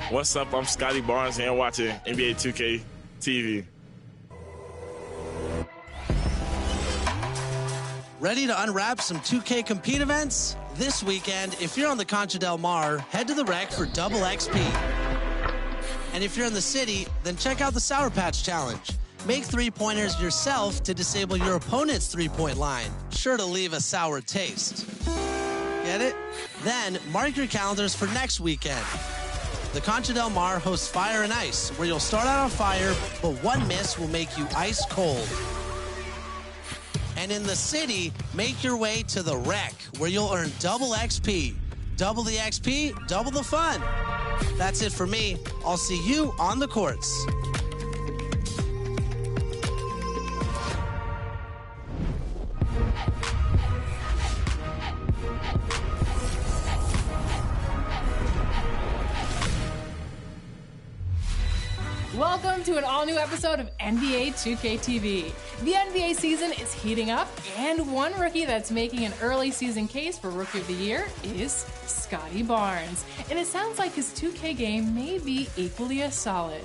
What's up? I'm Scotty Barnes, and you're watching NBA 2K TV. Ready to unwrap some 2K Compete events? This weekend, if you're on the Concha Del Mar, head to the Rec for double XP. And if you're in the city, then check out the Sour Patch Challenge. Make three-pointers yourself to disable your opponent's three-point line, sure to leave a sour taste. Get it? Then, mark your calendars for next weekend. The Concha Del Mar hosts Fire and Ice, where you'll start out on fire, but one miss will make you ice cold. And in the city, make your way to the Rec, where you'll earn double XP. Double the XP, double the fun. That's it for me. I'll see you on the courts. Welcome to an all-new episode of NBA 2K TV. The NBA season is heating up, and one rookie that's making an early season case for Rookie of the Year is Scotty Barnes. And it sounds like his 2K game may be equally as solid.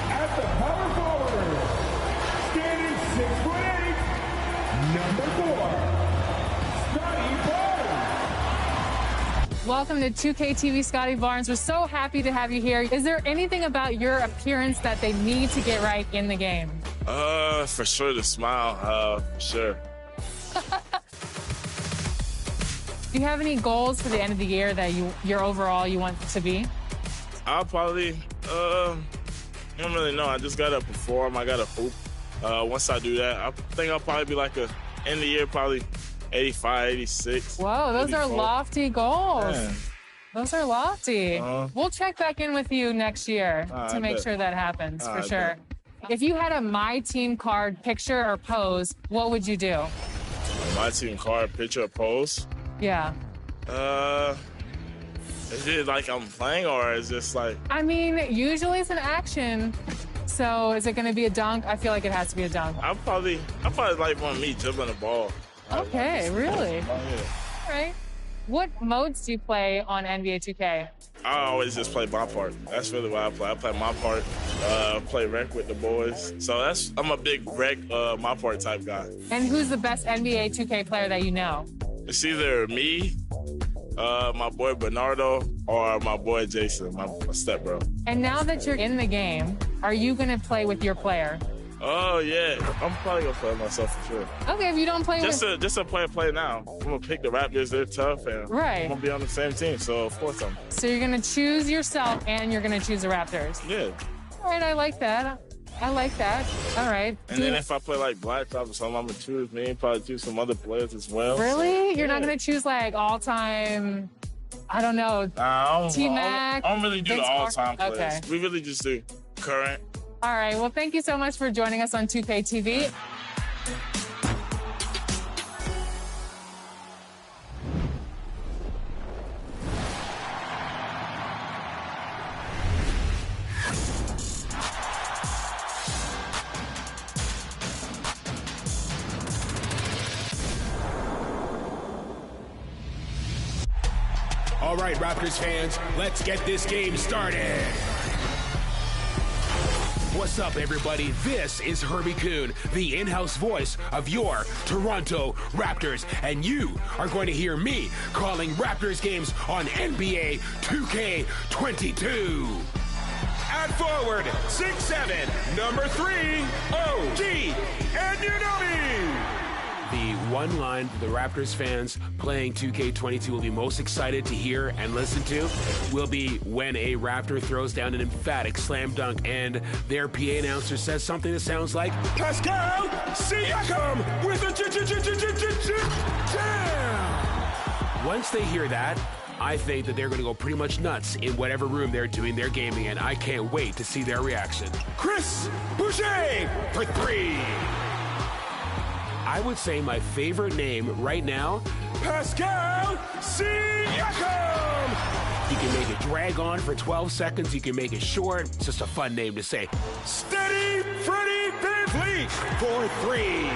At the power forward, standing 6'8", number 4, Scotty Barnes. Welcome to 2K TV, Scotty Barnes. We're so happy to have you here. Is there anything about your appearance that they need to get right in the game? For sure the smile, for sure. Do you have any goals for the end of the year that your overall you want to be? I'll probably, I don't really know. I just got to perform. I got to hoop. Once I do that, I think I'll probably be like end of the year, probably 85, 86. Whoa, those 84. are lofty goals. Yeah. Those are lofty. We'll check back in with you next year to make sure that happens, for sure. If you had a My Team card picture or pose, what would you do? My Team card picture or pose? Yeah. Is it like I'm playing or is this like... I mean, usually it's an action. So is it going to be a dunk? I feel like it has to be a dunk. I probably like want me dribbling the ball. Okay, really? Oh, yeah. All right. What modes do you play on NBA 2K? I always just play my part. That's really what I play. I play my part, play rec with the boys. So I'm a big rec, my part type guy. And who's the best NBA 2K player that you know? It's either me, my boy Bernardo, or my boy Jason, my stepbro. And now that you're in the game, are you going to play with your player? Oh, yeah. I'm probably going to play myself for sure. Okay, if you don't play just to play now. I'm going to pick the Raptors. They're tough, and I'm going to be on the same team, so of course I'm... So you're going to choose yourself, and you're going to choose the Raptors? Yeah. All right, I like that. I like that. All right. And then if I play like Blacktop or something, I'm going to choose me and probably choose some other players as well. Really? So, you're not going to choose like all-time, I don't know, T-Mac? I don't really do the all-time players. Okay. We really just do current. All right. Well, thank you so much for joining us on 2K TV. All right, Raptors fans, let's get this game started. What's up, everybody? This is Herbie Kuhn, the in-house voice of your Toronto Raptors, and you are going to hear me calling Raptors games on NBA 2K22. At forward, 6'7", number 3, OG Anunoby. The one line the Raptors fans playing 2K22 will be most excited to hear and listen to will be when a Raptor throws down an emphatic slam dunk and their PA announcer says something that sounds like Pascal Siakam with a jam. Once they hear that, I think that they're going to go pretty much nuts in whatever room they're doing their gaming in. I can't wait to see their reaction. Chris Boucher for 3. I would say my favorite name right now, Pascal Siakam. You can make it drag on for 12 seconds. You can make it short. It's just a fun name to say. Steady Freddie VanVleet for 3.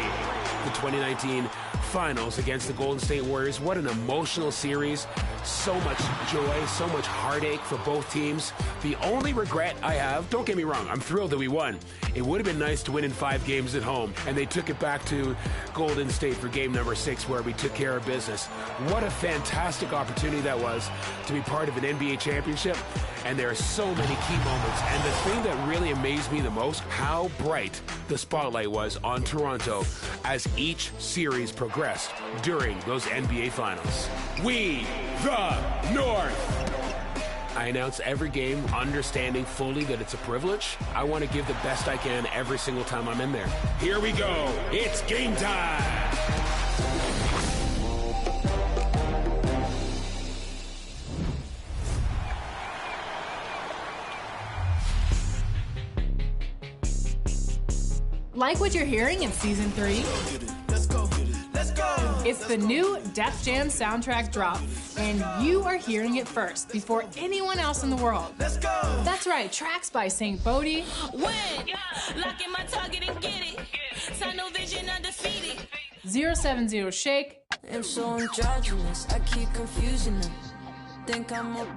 The 2019 Finals against the Golden State Warriors. What an emotional series. So much joy, so much heartache for both teams. The only regret I have, don't get me wrong, I'm thrilled that we won. It would have been nice to win in 5 games at home, and they took it back to Golden State for game number 6 where we took care of business. What a fantastic opportunity that was to be part of an NBA championship, and there are so many key moments. And the thing that really amazed me the most, how bright the spotlight was on Toronto as each series progressed during those NBA Finals. We the North! I announce every game understanding fully that it's a privilege. I want to give the best I can every single time I'm in there. Here we go. It's game time. Like what you're hearing in Season 3? Let's go. Let's go. It's the new Def Jam soundtrack drop, and you are hearing it first before anyone else in the world. Let's go. That's right, tracks by St. Bodie, Win, lock in my target and get it. Tunnel vision undefeated. 070 Shake, I'm so androgynous, I keep confusing them. Think I'm a...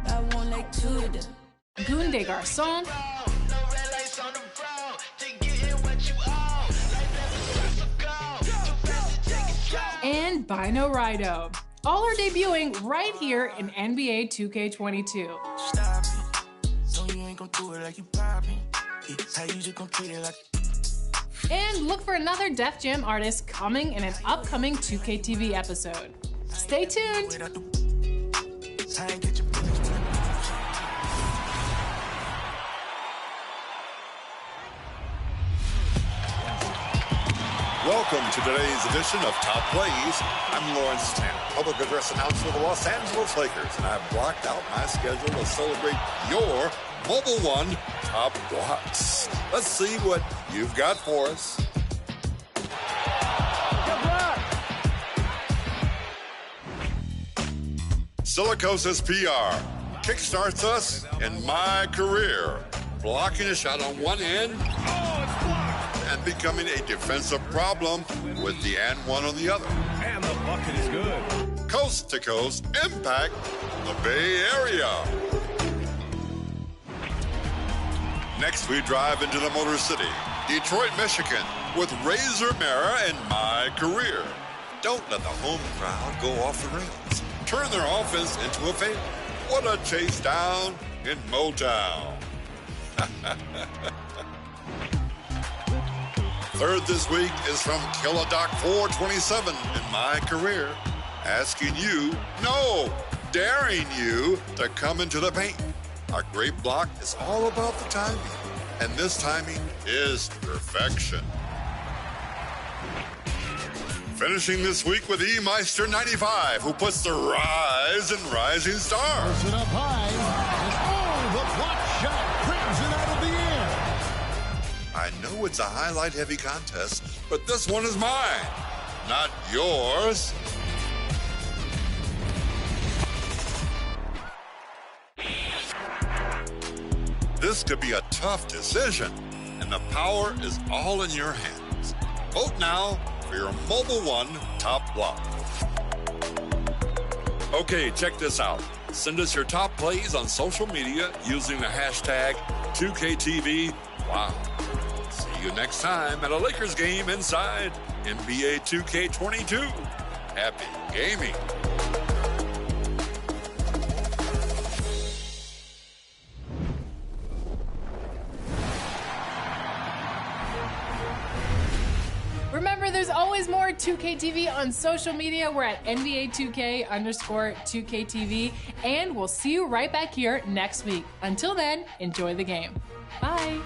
I want like 2 of them. Goon de Garçon, and Bino Rido. All are debuting right here in NBA 2K22. Stop it. So you ain't gonna do it like you poppin'. How you just gonna treat it like... And look for another Def Jam artist coming in an upcoming 2K TV episode. Stay tuned. I ain't get your business. Welcome to today's edition of Top Plays. I'm Lawrence Tan, public address announcer of the Los Angeles Lakers, and I've blocked out my schedule to celebrate your Mobile One Top Blocks. Let's see what you've got for us. Silicosis PR kickstarts us in my career, blocking a shot on one end and becoming a defensive problem with the and one on the other. And the bucket is good. Coast to coast impact the Bay Area. Next, we drive into the Motor City, Detroit, Michigan, with Razor Mara and My Career. Don't let the home crowd go off the rails. Turn their offense into a fail. What a chase down in Motown. Third this week is from Killadoc 427 in My Career, asking you, no, daring you to come into the paint. A great block is all about the timing, and this timing is perfection. Finishing this week with E-Meister 95, who puts the rise in Rising Stars. Puts it up high, and the block shot brings it out of the air. I know it's a highlight-heavy contest, but this one is mine, not yours. This could be a tough decision, and the power is all in your hands. Vote now for your Mobile One Top Block. Okay, check this out. Send us your top plays on social media using the hashtag 2KTV. Wow. See you next time at a Lakers game inside NBA 2K22. Happy gaming. Remember, there's always more 2KTV on social media. We're at NBA2K_2KTV, and we'll see you right back here next week. Until then, enjoy the game. Bye.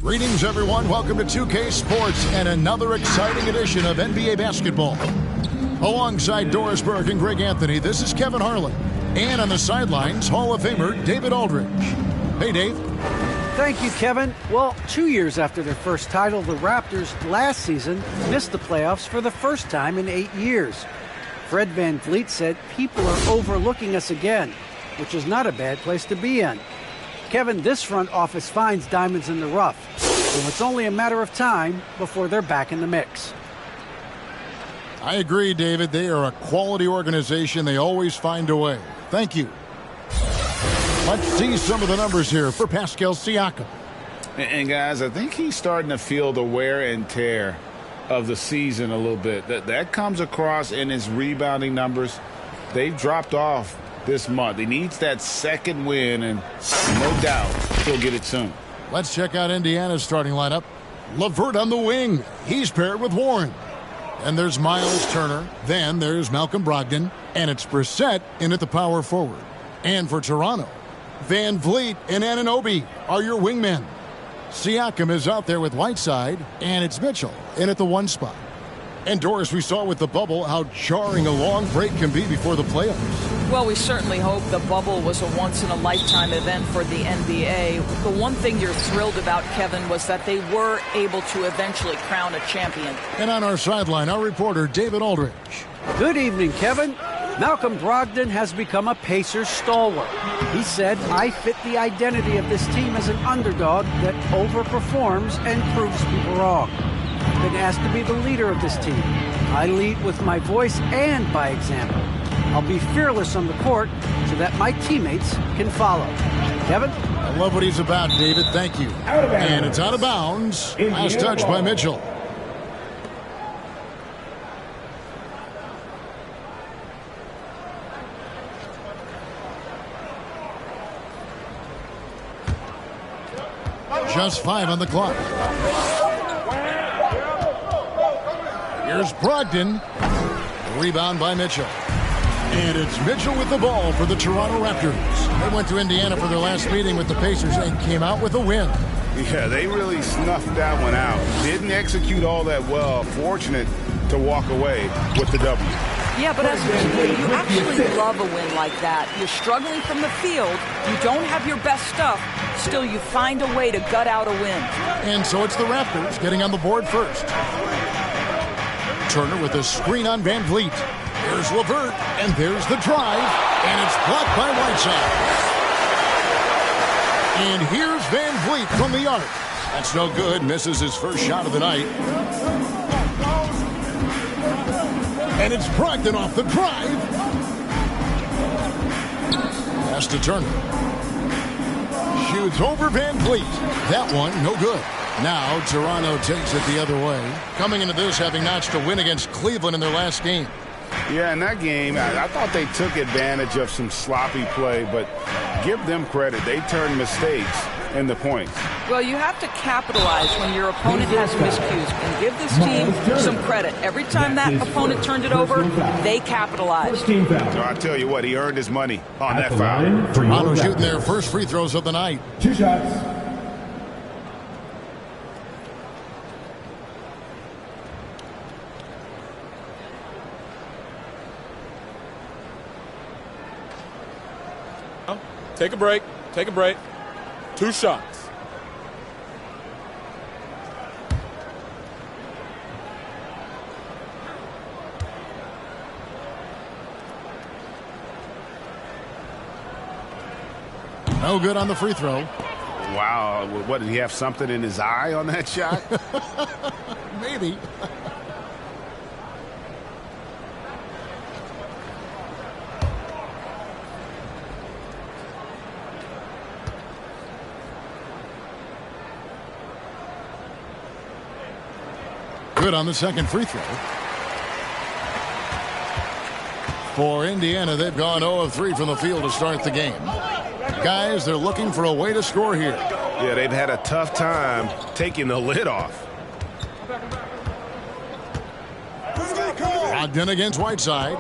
Greetings, everyone. Welcome to 2K Sports and another exciting edition of NBA basketball. Alongside Doris Burke and Greg Anthony, this is Kevin Harlan. And on the sidelines, Hall of Famer David Aldridge. Hey, Dave. Thank you, Kevin. Well, 2 years after their first title, the Raptors last season missed the playoffs for the first time in 8 years. Fred VanVleet said people are overlooking us again, which is not a bad place to be in. Kevin, this front office finds diamonds in the rough, so it's only a matter of time before they're back in the mix. I agree, David. They are a quality organization. They always find a way. Thank you. Let's see some of the numbers here for Pascal Siakam. And guys, I think he's starting to feel the wear and tear of the season a little bit. That comes across in his rebounding numbers. They've dropped off this month. He needs that second win, and no doubt he'll get it soon. Let's check out Indiana's starting lineup. LeVert on the wing. He's paired with Warren. And there's Miles Turner. Then there's Malcolm Brogdon. And it's Brissett in at the power forward. And for Toronto, VanVleet and Anunoby are your wingmen. Siakam is out there with Whiteside, and it's Mitchell in at the 1 spot. And Doris, we saw with the bubble how jarring a long break can be before the playoffs. Well, we certainly hope the bubble was a once-in-a-lifetime event for the NBA. The one thing you're thrilled about, Kevin, was that they were able to eventually crown a champion. And on our sideline, our reporter, David Aldridge. Good evening, Kevin. Malcolm Brogdon has become a Pacers stalwart. He said, I fit the identity of this team as an underdog that overperforms and proves people wrong. I've been asked to be the leader of this team. I lead with my voice and by example. I'll be fearless on the court so that my teammates can follow. Kevin? I love what he's about, David. Thank you. And it's out of bounds. Last touch by Mitchell. Just 5 on the clock. Here's Brogdon. Rebound by Mitchell. And it's Mitchell with the ball for the Toronto Raptors. They went to Indiana for their last meeting with the Pacers and came out with a win. Yeah, they really snuffed that one out. Didn't execute all that well. Fortunate to walk away with the W. Yeah, but as a team, you actually love a win like that. You're struggling from the field. You don't have your best stuff. Still, you find a way to gut out a win. And so it's the Raptors getting on the board first. Turner with a screen on VanVleet. There's LeVert, and there's the drive, and it's blocked by Whiteside. And here's VanVleet from the arc. That's no good. Misses his first shot of the night. And it's Brogdon off the drive. Pass to Turner. Shoots over VanVleet. That one, no good. Now Toronto takes it the other way. Coming into this, having notched a win against Cleveland in their last game. Yeah, in that game, I thought they took advantage of some sloppy play, but give them credit. They turned mistakes into points. Well, you have to capitalize when your opponent has miscues and give this team some credit. Every time that opponent turned it over, they capitalized. So I tell you what, he earned his money on that foul. Toronto shooting their first free throws of the night. 2 shots. Take a break. Take a break. 2 shots. No good on the free throw. Wow. What, did he have something in his eye on that shot? Maybe. Good on the second free throw. For Indiana, they've gone 0 of 3 from the field to start the game. Guys, they're looking for a way to score here. Yeah, they've had a tough time taking the lid off. Brogdon against Whiteside.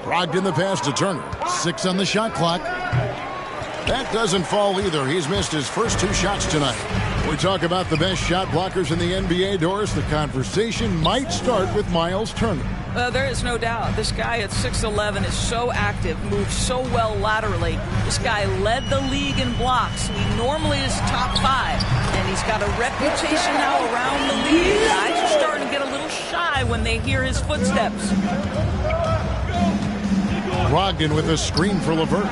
Brogdon the pass to Turner. 6 on the shot clock. That doesn't fall either. He's missed his first 2 shots tonight. We talk about the best shot blockers in the NBA, Doris. The conversation might start with Miles Turner. There is no doubt. This guy at 6'11" is so active, moves so well laterally. This guy led the league in blocks. He normally is top 5, and he's got a reputation now around the league. Guys are starting to get a little shy when they hear his footsteps. Brogdon with a screen for LeVert.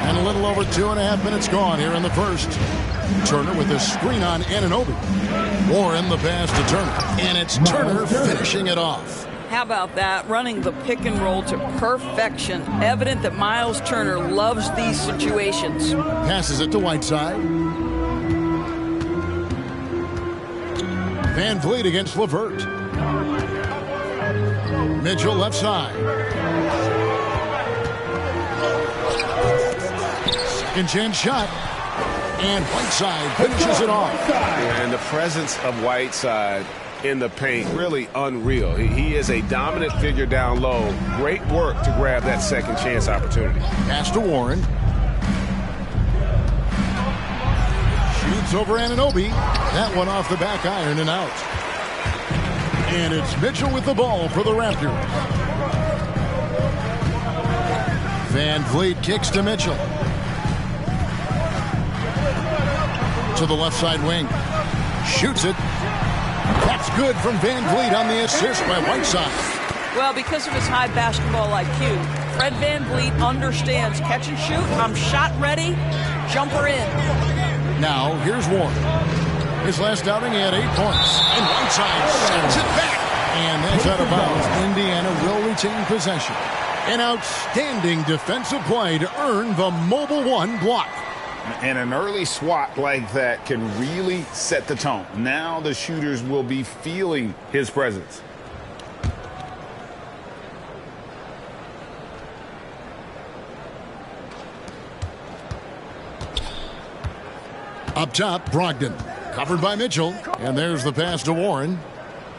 And a little over 2.5 minutes gone here in the first. Turner with a screen on Anunoby. Warren the pass to Turner. And it's Turner finishing it off. How about that? Running the pick and roll to perfection. Evident that Miles Turner loves these situations. Passes it to Whiteside. Van Vliet against LeVert. Mitchell left side. Second chance shot. And Whiteside finishes it off. And the presence of Whiteside in the paint, really unreal. He is a dominant figure down low. Great work to grab that second chance opportunity. Pass to Warren. Shoots over Anunoby. That one off the back iron and out. And it's Mitchell with the ball for the Raptors. Van Vliet kicks to Mitchell. To the left side wing. Shoots it. That's good from Van Vliet on the assist by Whiteside. Well, because of his high basketball IQ, Fred Van Vliet understands catch and shoot. I'm shot ready. Jumper in. Now, here's Warren. His last outing, he had 8 points. And Whiteside sends it back. And that's out of bounds. Indiana will retain possession. An outstanding defensive play to earn the Mobile One block. And an early swat like that can really set the tone. Now the shooters will be feeling his presence. Up top, Brogdon. Covered by Mitchell. And there's the pass to Warren.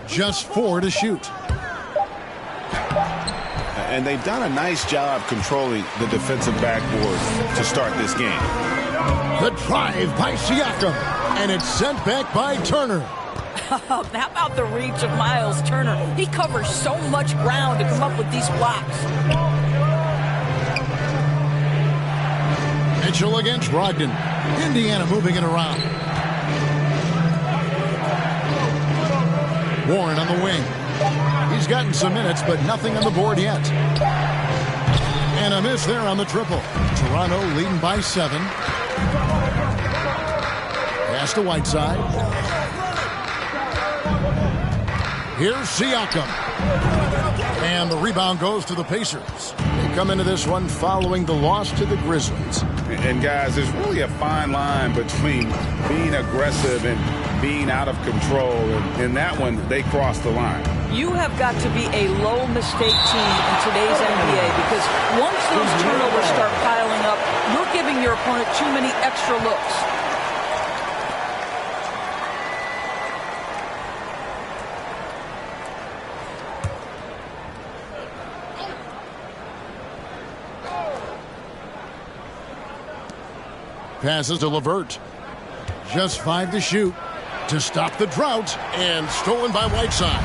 Just 4 to shoot. And they've done a nice job controlling the defensive backboard to start this game. The drive by Siakam. And it's sent back by Turner. How about the reach of Miles Turner? He covers so much ground to come up with these blocks. Mitchell against Brogdon. Indiana moving it around. Warren on the wing. He's gotten some minutes, but nothing on the board yet. And a miss there on the triple. Toronto leading by 7. Pass to Whiteside. Here's Siakam. And the rebound goes to the Pacers. They come into this one following the loss to the Grizzlies. And guys, there's really a fine line between being aggressive and being out of control. And in that one, they crossed the line. You have got to be a low mistake team in today's NBA because once those turnovers start piling up, you're giving your opponent too many extra looks. Passes to LeVert. Just 5 to shoot to stop the drought, and stolen by Whiteside.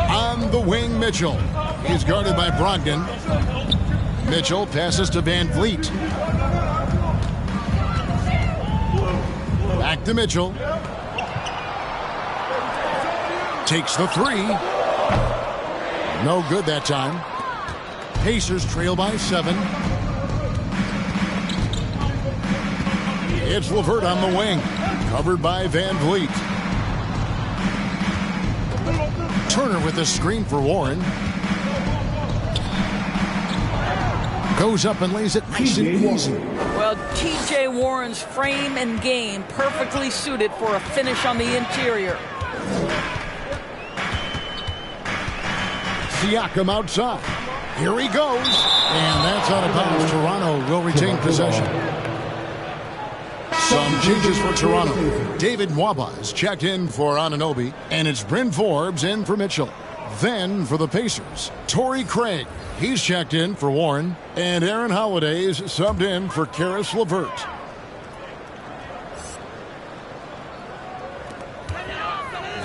On the wing, Mitchell. He's guarded by Brogdon. Mitchell passes to Van Vliet. Back to Mitchell. Takes the 3. No good that time. Pacers trail by 7. It's LeVert on the wing. Covered by Van Vliet. Turner with a screen for Warren. Goes up and lays it nice and easy. Well, T.J. Warren's frame and game perfectly suited for a finish on the interior. Siakam outside. Here he goes. And that's out of bounds. Toronto will retain possession. Some changes for Toronto. David Nwaba is checked in for Anunoby, and it's Bryn Forbes in for Mitchell. Then for the Pacers, Torrey Craig. He's checked in for Warren, and Aaron Holiday is subbed in for Karis LeVert.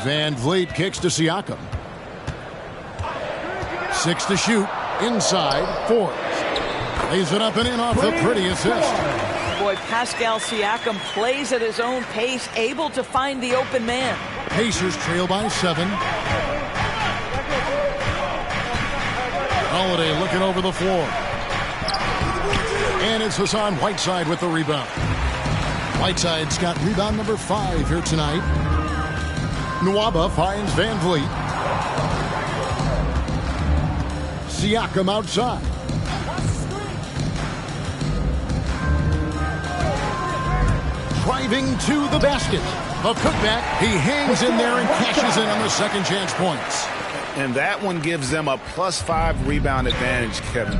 Van Vliet kicks to Siakam. 6 to shoot. Inside, Forbes. Lays it up and in off the pretty assist. Boy, Pascal Siakam plays at his own pace, able to find the open man. Pacers trail by 7. Holiday looking over the floor. And it's Hassan Whiteside with the rebound. Whiteside's got rebound number 5 here tonight. Nwaba finds Van Vliet. Siakam outside. Driving to the basket. A putback. He hangs in there and cashes in on the second chance points. And that one gives them a +5 rebound advantage, Kevin.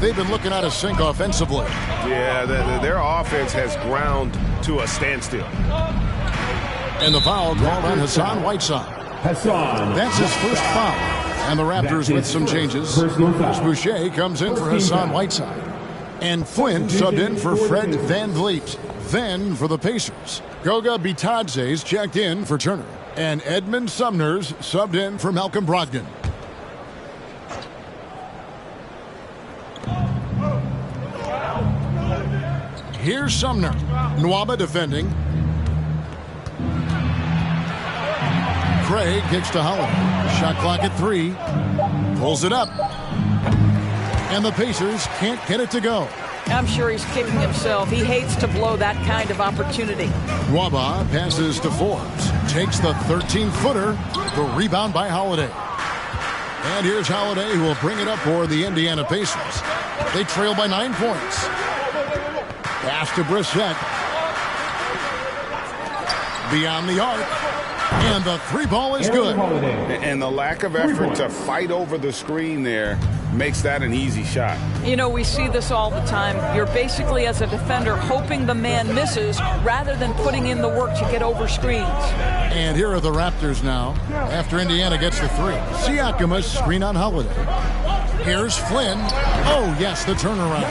They've been looking out of sync offensively. Yeah, their offense has ground to a standstill. And the foul called on Hassan Whiteside. That's his first foul. And the Raptors with some changes. Boucher comes in for Hassan Whiteside. And Flynn subbed in for Fred Van Vliet. Then for the Pacers, Goga Bitadze's checked in for Turner. And Edmund Sumner's subbed in for Malcolm Brogdon. Here's Sumner. Nwaba defending. Craig kicks to Holiday. Shot clock at 3. Pulls it up. And the Pacers can't get it to go. I'm sure he's kicking himself. He hates to blow that kind of opportunity. Nwaba passes to Forbes. Takes the 13-footer. The rebound by Holiday. And here's Holiday, who will bring it up for the Indiana Pacers. They trail by 9 points. Pass to Brissett. Beyond the arc. And the 3-ball is good. And the lack of effort to fight over the screen there makes that an easy shot. You know, we see this all the time. You're basically, as a defender, hoping the man misses rather than putting in the work to get over screens. And here are the Raptors now after Indiana gets the 3. Siakam, a screen on Holiday. Here's Flynn. Oh, yes, the turnaround.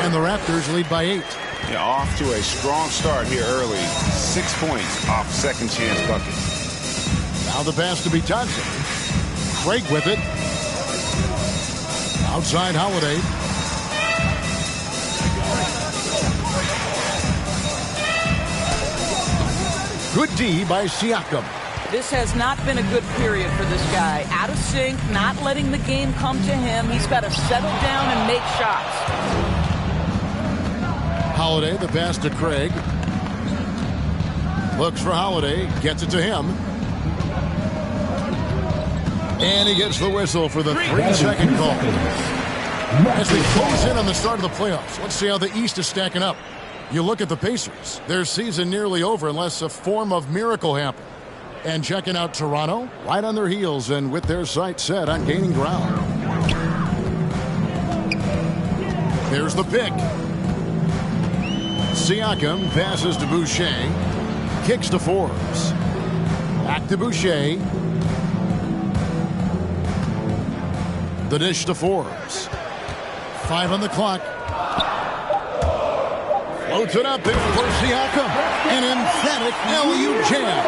And the Raptors lead by 8. Yeah, off to a strong start here early. 6 points off second chance bucket. Now the pass to Bitadze. Craig with it. Outside Holiday. Good D by Siakam. This has not been a good period for this guy. Out of sync, not letting the game come to him. He's got to settle down and make shots. Holiday, the pass to Craig. Looks for Holiday, gets it to him. And he gets the whistle for the 3-second call. As we close in on the start of the playoffs, let's see how the East is stacking up. You look at the Pacers. Their season nearly over unless a form of miracle happens. And checking out Toronto, right on their heels and with their sights set on gaining ground. There's the pick. Siakam passes to Boucher. Kicks to Forbes. Back to Boucher. The dish to Forbes. 5 on the clock. Floats it up there for Siakam. An emphatic alley-oop jam.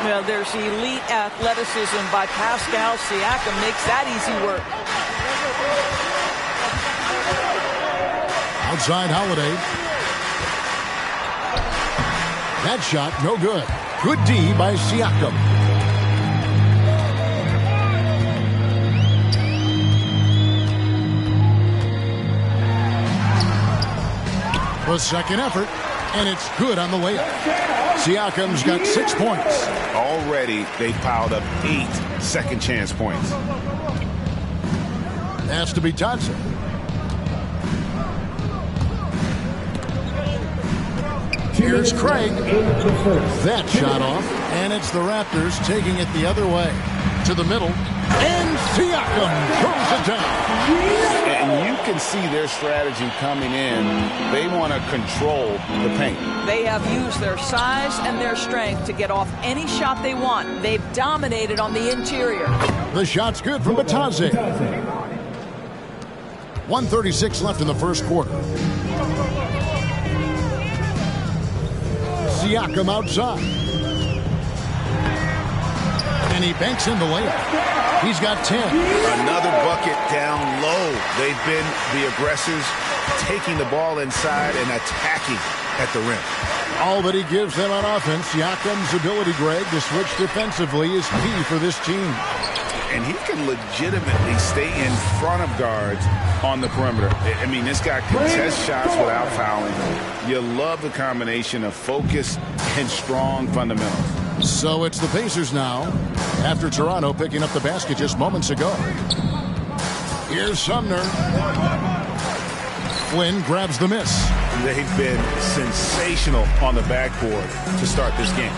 Well, there's elite athleticism by Pascal Siakam. Makes that easy work. Outside Holiday. That shot, no good. Good D by Siakam. The second effort, and it's good on the layup. Siakam's got 6 points. Already, they've piled up 8 second chance points. Has to be Bitadze. Here's Craig. That shot off, and it's the Raptors taking it the other way. To the middle, and Siakam throws it down. And you can see their strategy coming in. They want to control the paint. They have used their size and their strength to get off any shot they want. They've dominated on the interior. The shot's good from Bitadze. 1:36 left in the first quarter. Siakam outside. And he banks in the layup. He's got 10. Another bucket down low. They've been the aggressors, taking the ball inside and attacking at the rim. All that he gives them on offense, Siakam's ability, Greg, to switch defensively is key for this team. And he can legitimately stay in front of guards on the perimeter. I mean, this guy contests shots without fouling. You love the combination of focus and strong fundamentals. So it's the Pacers now, after Toronto picking up the basket just moments ago. Here's Sumner. Flynn grabs the miss. They've been sensational on the backboard to start this game.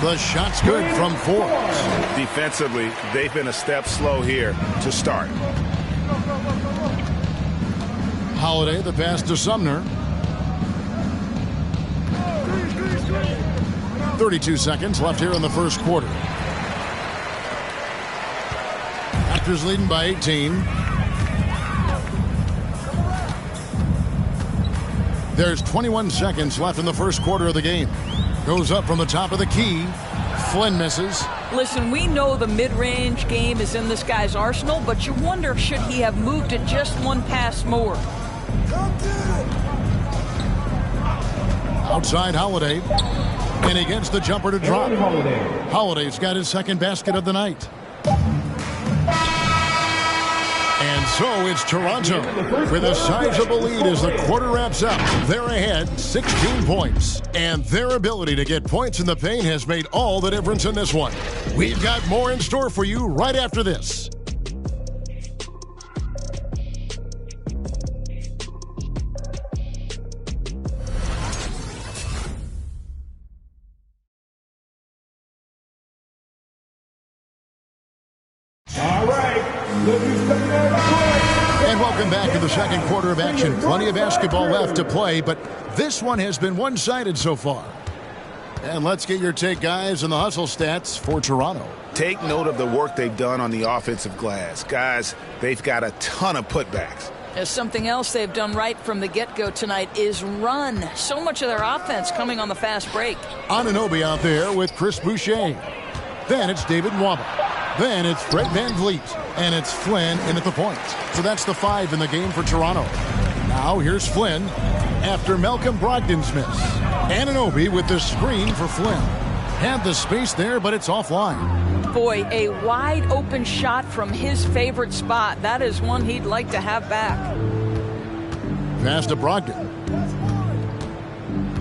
The shot's good from 4. Defensively, they've been a step slow here to start. Holiday, the pass to Sumner. 32 seconds left here in the first quarter. Raptors leading by 18. There's 21 seconds left in the first quarter of the game. Goes up from the top of the key. Flynn misses. Listen, we know the mid-range game is in this guy's arsenal, but you wonder, should he have moved it just one pass more? Outside Holiday. And he gets the jumper to drop. Holiday's got his second basket of the night. And so it's Toronto with a sizable lead as the quarter wraps up. They're ahead 16 points. And their ability to get points in the paint has made all the difference in this one. We've got more in store for you right after this. And welcome back to the second quarter of action. Plenty of basketball left to play, but this one has been one-sided so far. And let's get your take, guys, on the hustle stats for Toronto. Take note of the work they've done on the offensive glass. Guys, they've got a ton of putbacks. There's something else they've done right from the get-go tonight is run. So much of their offense coming on the fast break. Anunoby out there with Chris Boucher. Then it's David Nwaba. Then it's Fred VanVleet. And it's Flynn in at the point. So that's the 5 in the game for Toronto. Now here's Flynn after Malcolm Brogdon's miss. Anunoby with the screen for Flynn. Had the space there, but it's offline. Boy, a wide open shot from his favorite spot. That is one he'd like to have back. Pass to Brogdon.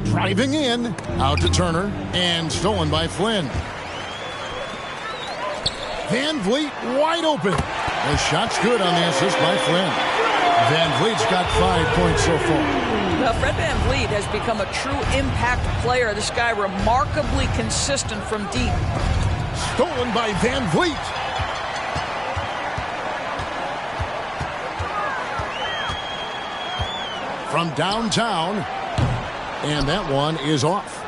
Driving in. Out to Turner. And stolen by Flynn. VanVleet wide open. The shot's good on the assist by Flynn. VanVleet's got 5 points so far. Well, Fred VanVleet has become a true impact player. This guy remarkably consistent from deep. Stolen by VanVleet. From downtown. And that one is off.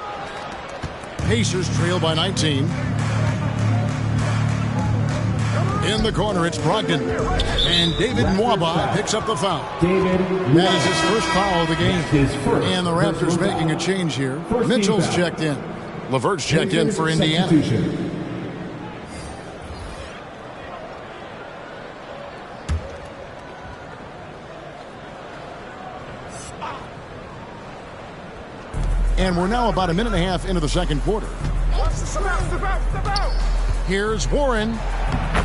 Pacers trail by 19. In the corner, it's Brogdon. And David Nwaba picks up the foul. That is his first foul of the game. And the Raptors making a change here. Mitchell's checked in. LeVert's checked in for Indiana. And we're now about a minute and a half into the second quarter. Here's Warren.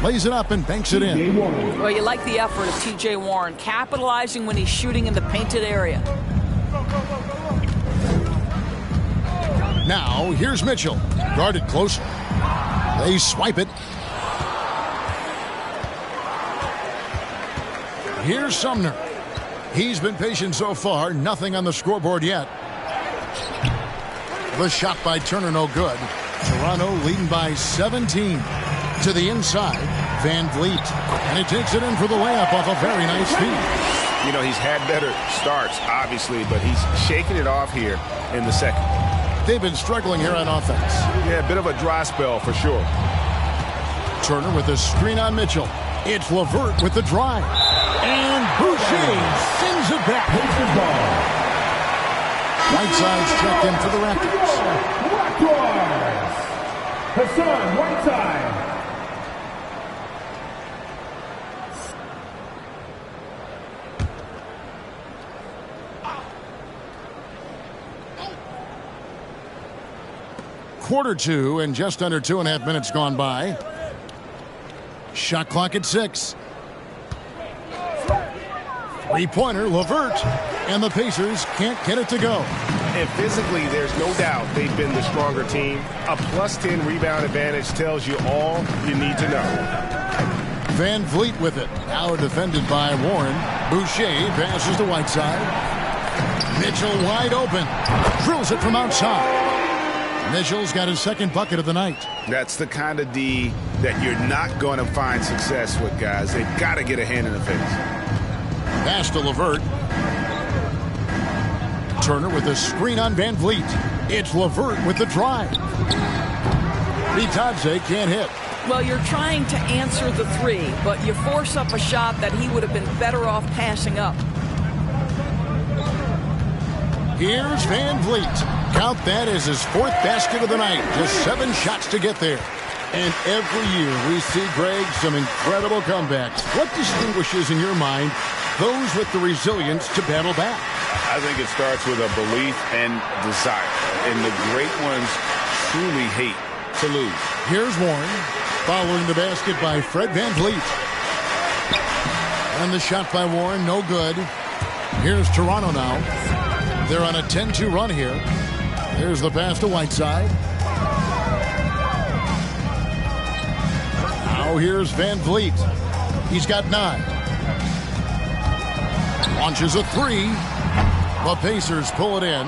Lays it up and banks it in. Well, you like the effort of T.J. Warren, capitalizing when he's shooting in the painted area. Now, here's Mitchell. Guarded close. They swipe it. Here's Sumner. He's been patient so far. Nothing on the scoreboard yet. The shot by Turner, no good. Toronto leading by 17. To the inside, VanVleet. And he takes it in for the layup off a very nice feed. You know, he's had better starts, obviously, but he's shaking it off here in the second. They've been struggling here on offense. Yeah, a bit of a dry spell for sure. Turner with the screen on Mitchell. It's LeVert with the drive. And Boucher sends it back. Whiteside's checked in for the Raptors. Hassan Whiteside. quarter two and just under 2.5 minutes gone by. Shot clock at 6. Three-pointer, LeVert, and the Pacers can't get it to go. And physically, there's no doubt they've been the stronger team. A +10 rebound advantage tells you all you need to know. Van Vliet with it. Now defended by Warren. Boucher passes to Whiteside. Mitchell wide open. Drills it from outside. Mitchell's got his second bucket of the night. That's the kind of D that you're not going to find success with, guys. They've got to get a hand in the face. Pass to LeVert. Turner with a screen on Van Vliet. It's LeVert with the drive. Bitadze can't hit. Well, you're trying to answer the three, but you force up a shot that he would have been better off passing up. Here's Van Vliet. Count that as his 4th basket of the night. Just 7 shots to get there. And every year we see, Greg, some incredible comebacks. What distinguishes in your mind those with the resilience to battle back? I think it starts with a belief and desire. And the great ones truly hate to lose. Here's Warren. Following the basket by Fred Van Vliet. And the shot by Warren, no good. Here's Toronto now. They're on a 10-2 run here. Here's the pass to Whiteside. Now here's Van Vliet. He's got 9. Launches a 3. The Pacers pull it in.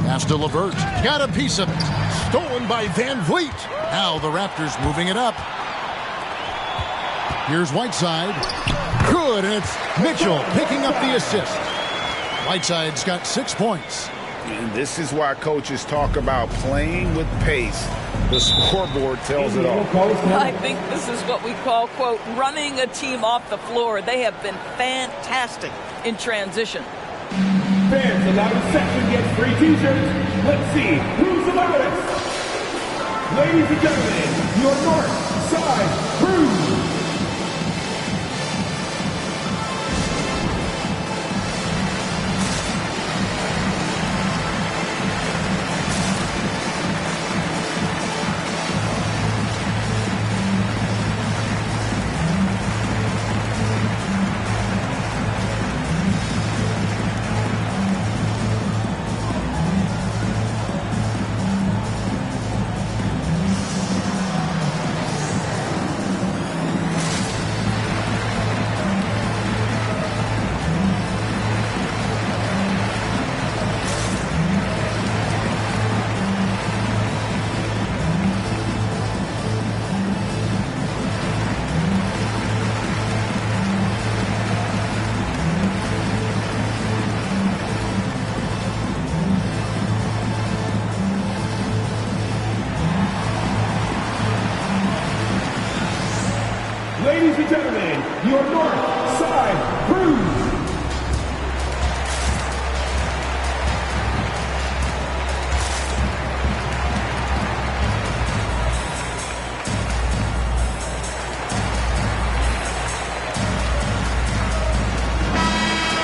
Pass to LeVert. Got a piece of it. Stolen by Van Vliet. Now the Raptors moving it up. Here's Whiteside. Good, and it's Mitchell picking up the assist. Whiteside's got 6 points. And this is why coaches talk about playing with pace. The scoreboard tells it all. I think this is what we call, quote, running a team off the floor. They have been fantastic in transition. Fans, the loudest section gets free t-shirts. Let's see who's the loudest. Ladies and gentlemen, your North Side Crew. Ladies and gentlemen, your North Side Crew.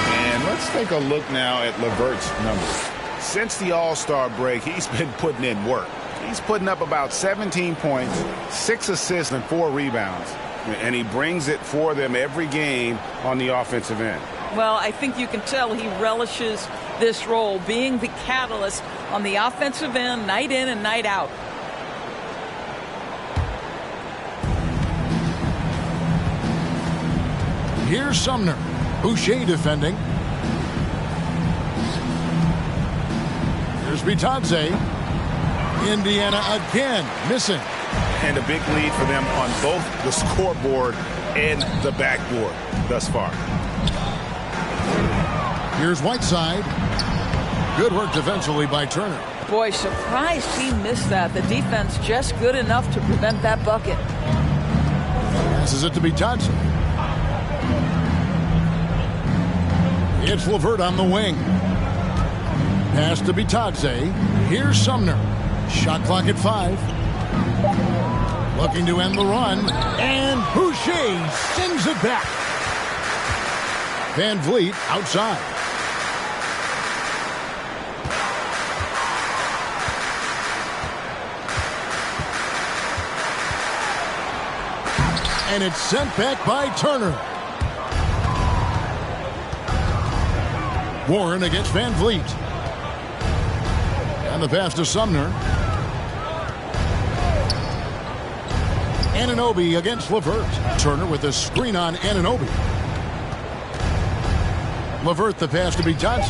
And let's take a look now at LeVert's numbers. Since the All-Star break, he's been putting in work. He's putting up about 17 points, 6 assists, and 4 rebounds. And he brings it for them every game on the offensive end. Well, I think you can tell he relishes this role, being the catalyst on the offensive end, night in and night out. Here's Sumner. Boucher defending. Here's Bitadze. Indiana again missing. And a big lead for them on both the scoreboard and the backboard thus far. Here's Whiteside. Good work defensively by Turner. Boy, surprised he missed that. The defense just good enough to prevent that bucket. Passes it to Bitadze. It's LeVert on the wing. Pass to Bitadze. Here's Sumner. Shot clock at 5. Looking to end the run, and Boucher sends it back. Van Vliet outside. And it's sent back by Turner. Warren against Van Vliet. And the pass to Sumner. Anunoby against LeVert. Turner with a screen on Anunoby. LeVert the pass to Bitadze.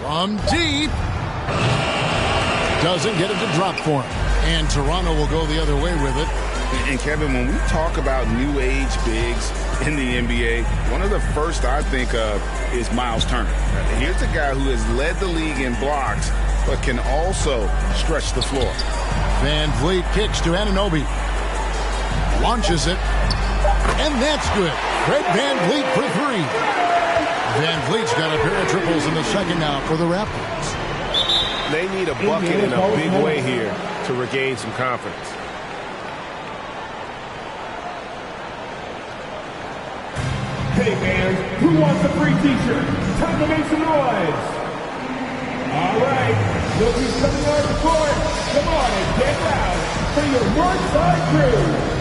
From deep. Doesn't get it to drop for him. And Toronto will go the other way with it. And Kevin, when we talk about new age bigs in the NBA, one of the first I think of is Miles Turner. Here's a guy who has led the league in blocks, but can also stretch the floor. Van Vliet kicks to Anunoby. Launches it. And that's good. Fred Van Vliet for three. Van Vliet's got a pair of triples in the second now for the Raptors. They need a bucket in a big way here to regain some confidence. Hey fans, who wants a free t-shirt? Time to make some noise. All right, look who's coming on the court. Come on and get loud for your Northside crew.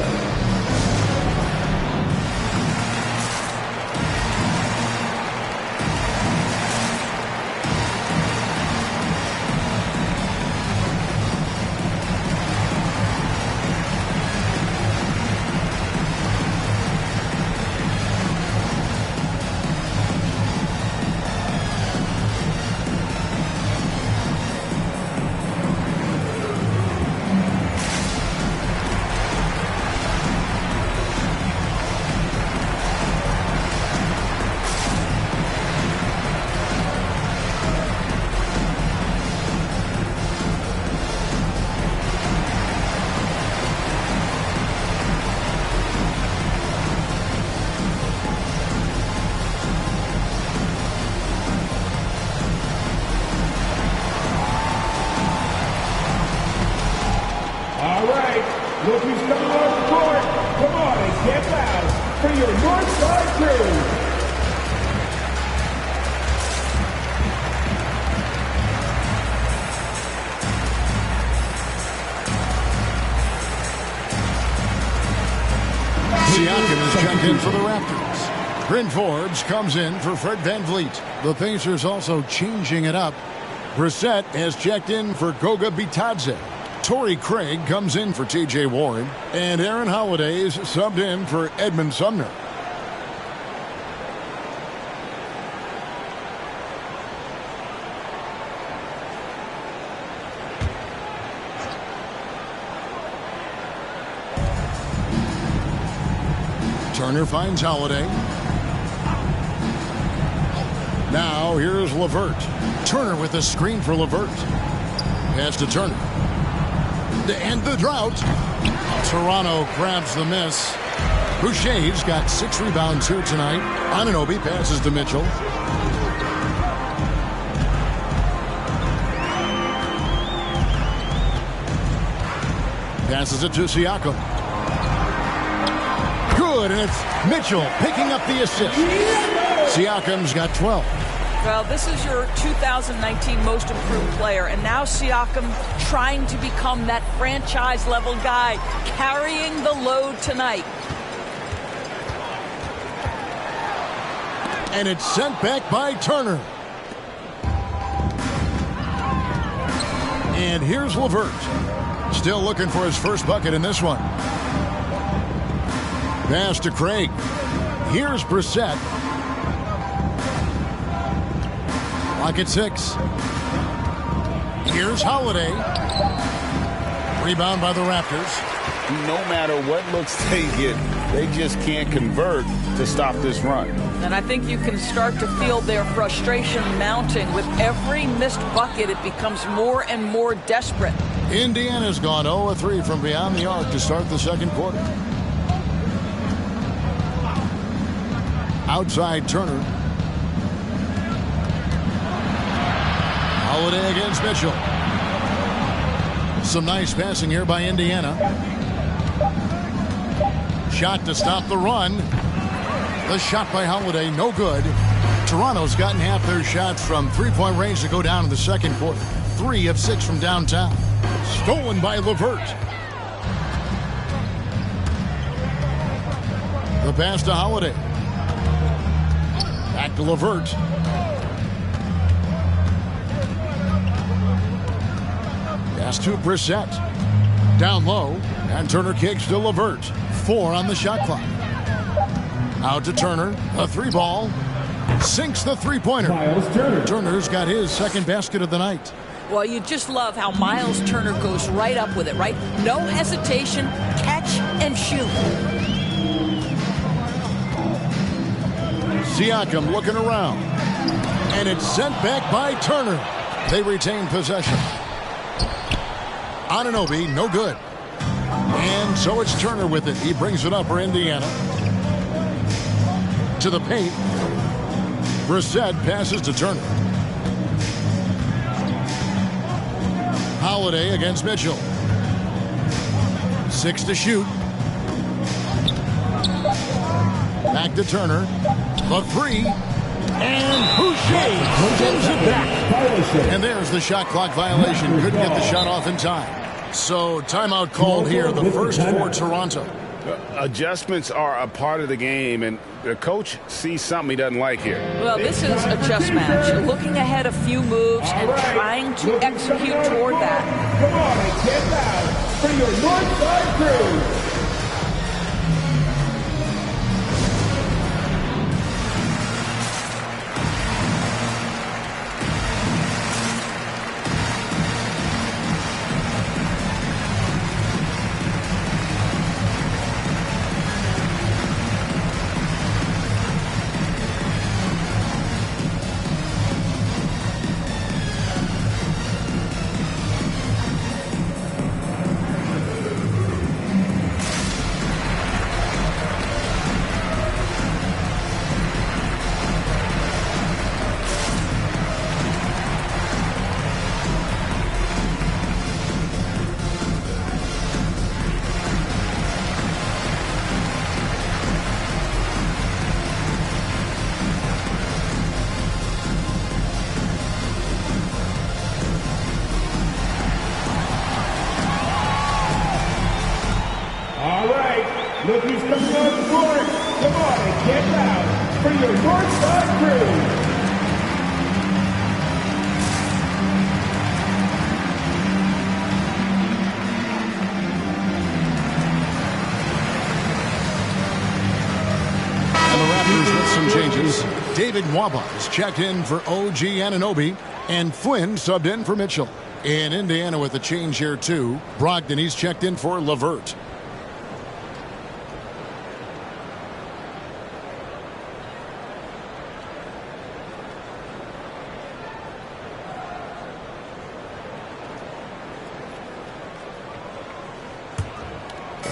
Look who's coming on the court. Come on and get loud for your Northside crew. Siakam is checked in for the Raptors. Bryn Forbes comes in for Fred Van Vliet. The Pacers also changing it up. Brissett has checked in for Goga Bitadze. Torrey Craig comes in for T.J. Warren. And Aaron Holiday is subbed in for Edmund Sumner. Turner finds Holiday. Now here's LeVert. Turner with a screen for LeVert. Pass to Turner. To end the drought. Toronto grabs the miss. Boucher's got 6 rebounds here tonight. Anunoby passes to Mitchell. Passes it to Siakam. Good, and it's Mitchell picking up the assist. Siakam's got 12. Well, this is your 2019 most improved player, and now Siakam trying to become that franchise-level guy, carrying the load tonight. And it's sent back by Turner. And here's LeVert. Still looking for his first bucket in this one. Pass to Craig. Here's Brissett. Lock at 6. Here's Holiday. Rebound by the Raptors. No matter what looks they get, they just can't convert to stop this run. And I think you can start to feel their frustration mounting. With every missed bucket, it becomes more and more desperate. Indiana's gone 0-3 from beyond the arc to start the second quarter. Outside Turner. Holiday against Mitchell. Some nice passing here by Indiana. Shot to stop the run. The shot by Holiday, no good. Toronto's gotten half their shots from three-point range to go down in the second quarter. 3 of 6 from downtown. Stolen by LeVert. pass to Holiday. Back to LeVert. Pass to Brissett. Down low, and Turner kicks to LeVert. 4 on the shot clock. Out to Turner. A 3-ball. Sinks the three-pointer. Miles Turner. Turner's got his second basket of the night. Well, you just love how Miles Turner goes right up with it, right? No hesitation, catch and shoot. Siakam looking around. And it's sent back by Turner. They retain possession. Anunoby, no good. And so it's Turner with it. He brings it up for Indiana. To the paint. Brissett passes to Turner. Holiday against Mitchell. 6 to shoot. Back to Turner. The 3. And Boucher gives it back. And there's the shot clock violation. Couldn't get the shot off in time. So timeout called here, the first for Toronto. Adjustments are a part of the game, and the coach sees something he doesn't like here. Well, this is a chess match. Looking ahead a few moves and trying to execute toward that. Come on and get loud for your North Side crew. Look who's coming on the court. Come on and get loud for your North Side crew. And the Raptors with some changes. David Nwaba is checked in for OG Anunoby, and Flynn subbed in for Mitchell. In Indiana with a change here too. Brogdon, he's checked in for LeVert.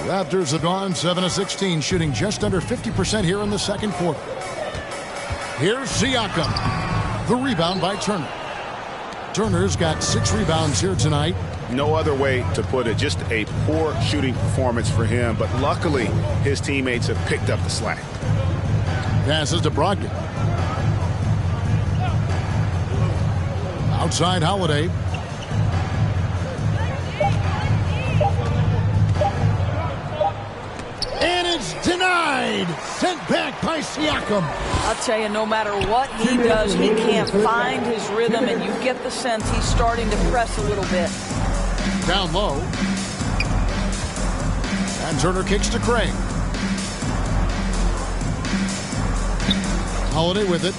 Raptors have gone 7 of 16, shooting just under 50% here in the second quarter. Here's Siakam. The rebound by Turner. Turner's got 6 rebounds here tonight. No other way to put it. Just a poor shooting performance for him, but luckily his teammates have picked up the slack. Passes to Brogdon. Outside Holiday. And it's denied. Sent back by Siakam. I'll tell you, no matter what he does, he can't find his rhythm, and you get the sense he's starting to press a little bit. Down low. And Turner kicks to Craig. Holiday with it.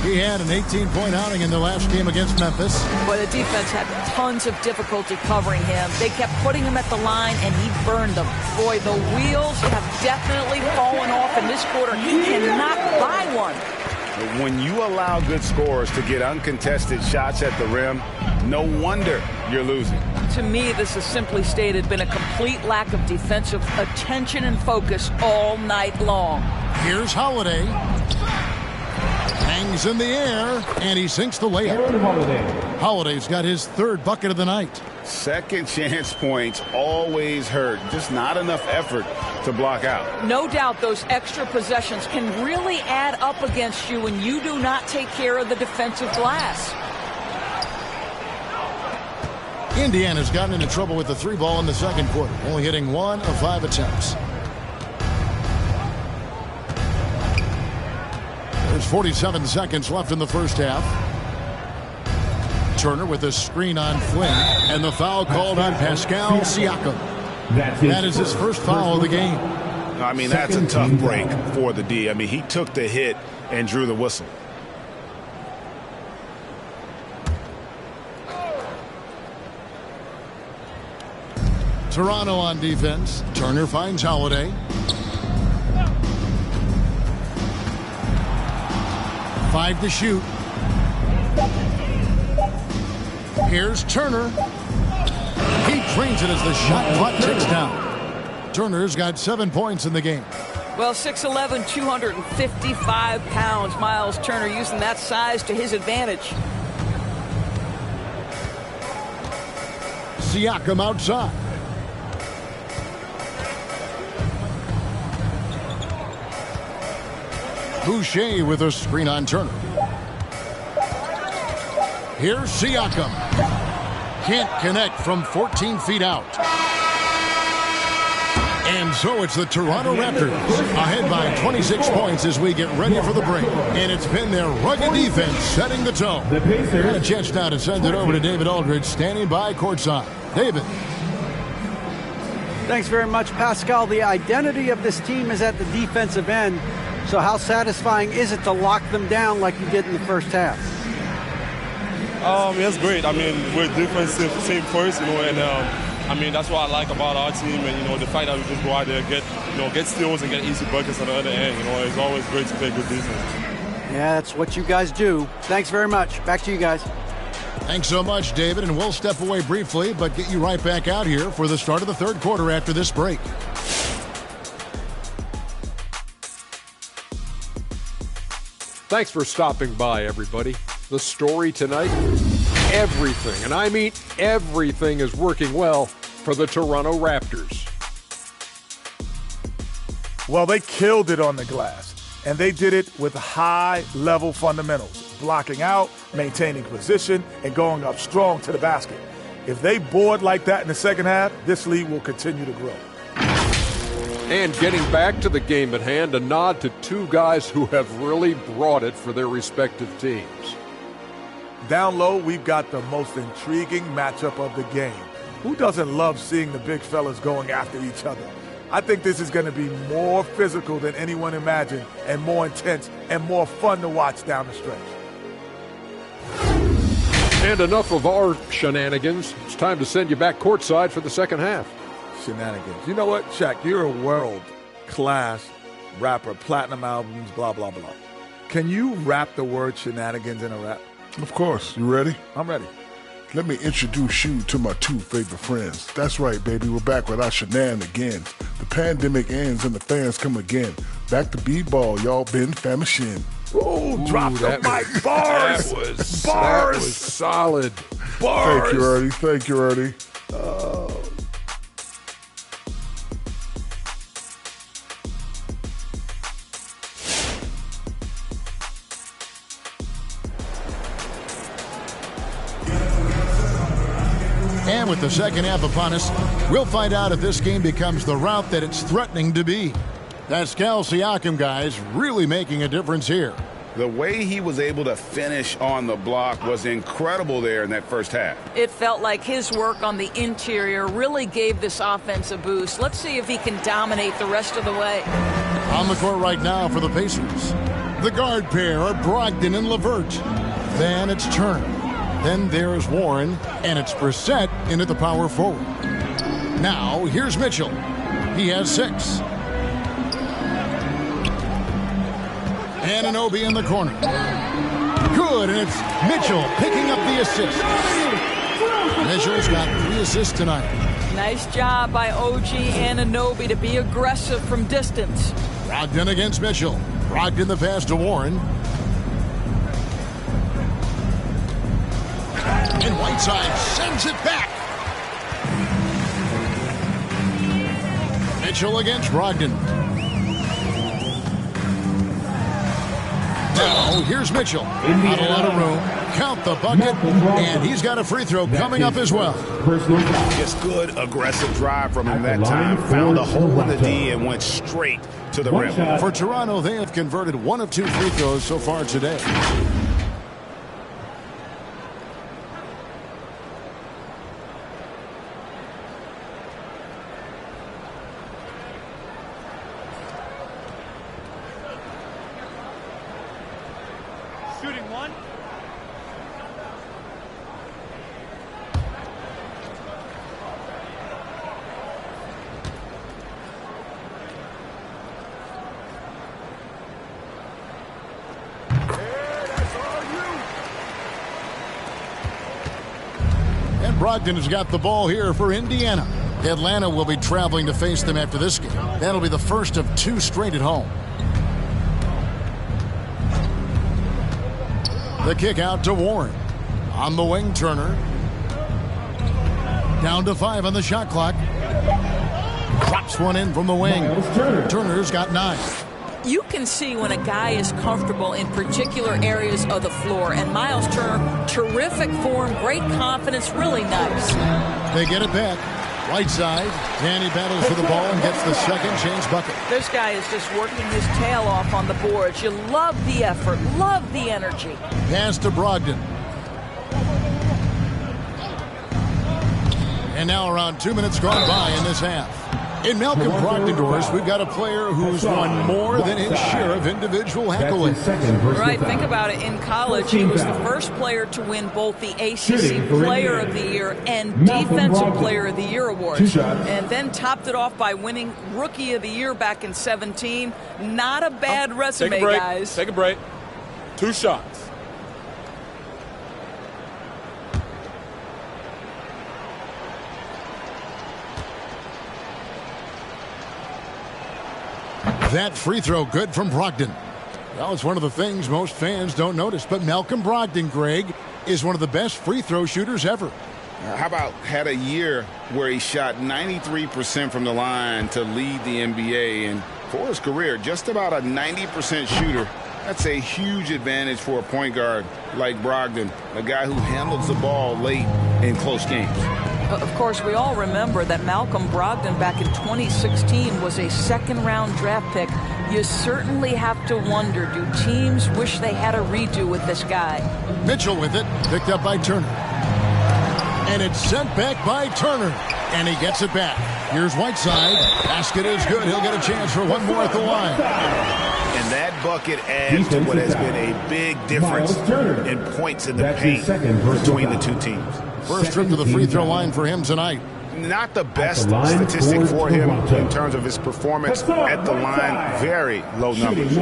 He had an 18-point outing in the last game against Memphis. But the defense had tons of difficulty covering him. They kept putting him at the line, and he burned them. Boy, the wheels have definitely fallen off in this quarter. He cannot buy one. When you allow good scorers to get uncontested shots at the rim, no wonder you're losing. To me, this is simply stated been a complete lack of defensive attention and focus all night long. Here's Holiday. Hangs in the air, and he sinks the layup. Holiday's got his 3rd bucket of the night. Second chance points always hurt. Just not enough effort to block out. No doubt those extra possessions can really add up against you when you do not take care of the defensive glass. Indiana's gotten into trouble with the 3-ball in the second quarter, only hitting 1 of 5 attempts. There's 47 seconds left in the first half. Turner with a screen on Flynn, and the foul called on Pascal Siakam. That is his first foul of the game. I mean, that's a tough break for the D. I mean, he took the hit and drew the whistle. Toronto on defense. Turner finds Holiday. Five to shoot. Here's Turner. He drains it as the shot clock ticks down. Turner's got 7 points in the game. Well, 6'11", 255 pounds. Miles Turner using that size to his advantage. Siakam outside. Boucher with a screen on Turner. Here's Siakam. Can't connect from 14 feet out. And so it's the Toronto Raptors ahead by 26 points as we get ready for the break. And it's been their rugged defense setting the tone. Got a chance now to send it over to David Aldridge standing by courtside. David. Thanks very much, Pascal. The identity of this team is at the defensive end. So how satisfying is it to lock them down like you did in the first half? It's great. I mean, we're a defensive team first, and I mean, that's what I like about our team, and the fact that we just go out there, get steals and get easy buckets on the other end. It's always great to play good defense. Yeah, that's what you guys do. Thanks very much. Back to you guys. Thanks so much, David, and we'll step away briefly, but get you right back out here for the start of the third quarter after this break. Thanks for stopping by, everybody. The story tonight, everything, and I mean everything, is working well for the Toronto Raptors. Well, they killed it on the glass, and they did it with high-level fundamentals, blocking out, maintaining position, and going up strong to the basket. If they board like that in the second half, this lead will continue to grow. And getting back to the game at hand, a nod to two guys who have really brought it for their respective teams. Down low, we've got the most intriguing matchup of the game. Who doesn't love seeing the big fellas going after each other? I think this is going to be more physical than anyone imagined, and more intense and more fun to watch down the stretch. And enough of our shenanigans. It's time to send you back courtside for the second half. Shenanigans. You know what, Shaq? You're a world-class rapper, platinum albums, blah, blah, blah. Can you rap the word shenanigans in a rap? Of course. You ready? I'm ready. Let me introduce you to my two favorite friends. That's right, baby. We're back with our shenanigans. The pandemic ends and the fans come again. Back to B-ball, y'all been famishing. Ooh, drop the mic. Bars. Bars. Bars. That was solid. Bars. Thank you, Ernie. Thank you, Ernie. And with the second half upon us, we'll find out if this game becomes the rout that it's threatening to be. Pascal Siakam, guys, really making a difference here. The way he was able to finish on the block was incredible there in that first half. It felt like his work on the interior really gave this offense a boost. Let's see if he can dominate the rest of the way. On the court right now for the Pacers, the guard pair are Brogdon and LeVert. Then it's Turner. Then there's Warren, and it's Brissett into the power forward. Now, here's Mitchell. He has 6. Anunoby in the corner. Good, and it's Mitchell picking up the assist. Mitchell's got 3 assists tonight. Nice job by OG Anunoby to be aggressive from distance. Brogdon against Mitchell. Brogdon the pass to Warren. And Whiteside sends it back. Mitchell against Brogdon. Now, here's Mitchell. Not a lot of room. count the bucket, and he's got a free throw coming up as well. Just good, aggressive drive from him that time. Found a hole in the D and went straight to the rim. For Toronto, they have converted 1 of 2 free throws so far today. Shooting one. And Brogdon has got the ball here for Indiana. Atlanta will be traveling to face them after this game. That'll be the first of 2 straight at home. The kick out to Warren. On the wing, Turner. Down to 5 on the shot clock. Drops one in from the wing. Turner's got 9. You can see when a guy is comfortable in particular areas of the floor. And Miles Turner, terrific form, great confidence, really nice. They get it back. Right side. Danny battles for the ball and gets the second chance bucket. This guy is just working his tail off on the boards. You love the effort, love the energy. Pass to Brogdon. And now around 2 minutes gone by in this half. In Malcolm Brogdon doors, we've got a player who's won more than his share of individual accolades. Right, think about it. In college, he was the first player to win both the ACC Player of the Year and Defensive Player of the Year awards. And then topped it off by winning Rookie of the Year back in 17. Not a bad resume, guys. Take a break. 2 shots. That free throw good from Brogdon. Well, it's one of the things most fans don't notice, but Malcolm Brogdon, Greg, is one of the best free throw shooters ever. How about had a year where he shot 93% from the line to lead the NBA, and for his career, just about a 90% shooter. That's a huge advantage for a point guard like Brogdon, a guy who handles the ball late in close games. Of course, we all remember that Malcolm Brogdon back in 2016 was a second-round draft pick. You certainly have to wonder, do teams wish they had a redo with this guy? Mitchell with it, picked up by Turner. And it's sent back by Turner. And he gets it back. Here's Whiteside. Basket is good. He'll get a chance for one more at the line. And that bucket adds to what has been a big difference in points in the paint between the two teams. First trip to the free throw line for him tonight. Not the best statistic for him in terms of his performance at the line. Very low numbers.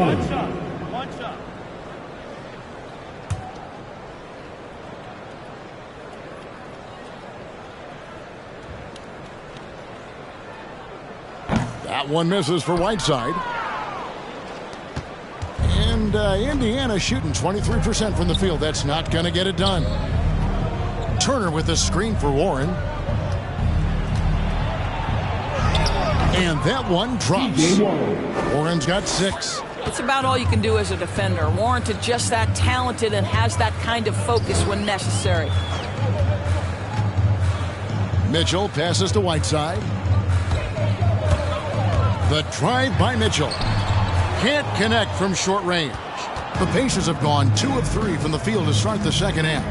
That one misses for Whiteside. And Indiana shooting 23% from the field. That's not going to get it done. Turner with a screen for Warren. And that one drops. Warren's got 6. It's about all you can do as a defender. Warranted just that talented and has that kind of focus when necessary. Mitchell passes to Whiteside. The drive by Mitchell. Can't connect from short range. The Pacers have gone 2 of 3 from the field to start the second half.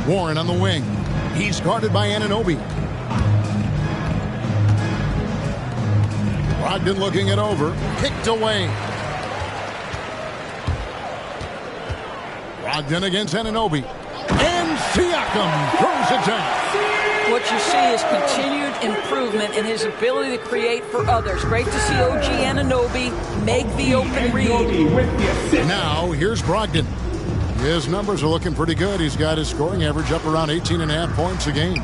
Warren on the wing. He's guarded by Anunoby. Brogdon looking it over. Kicked away. Brogdon against Anunoby. And Siakam throws it down. What you see is continued improvement in his ability to create for others. Great to see OG Anunoby make the open read. Now, here's Brogdon. His numbers are looking pretty good. He's got his scoring average up around 18.5 points a game.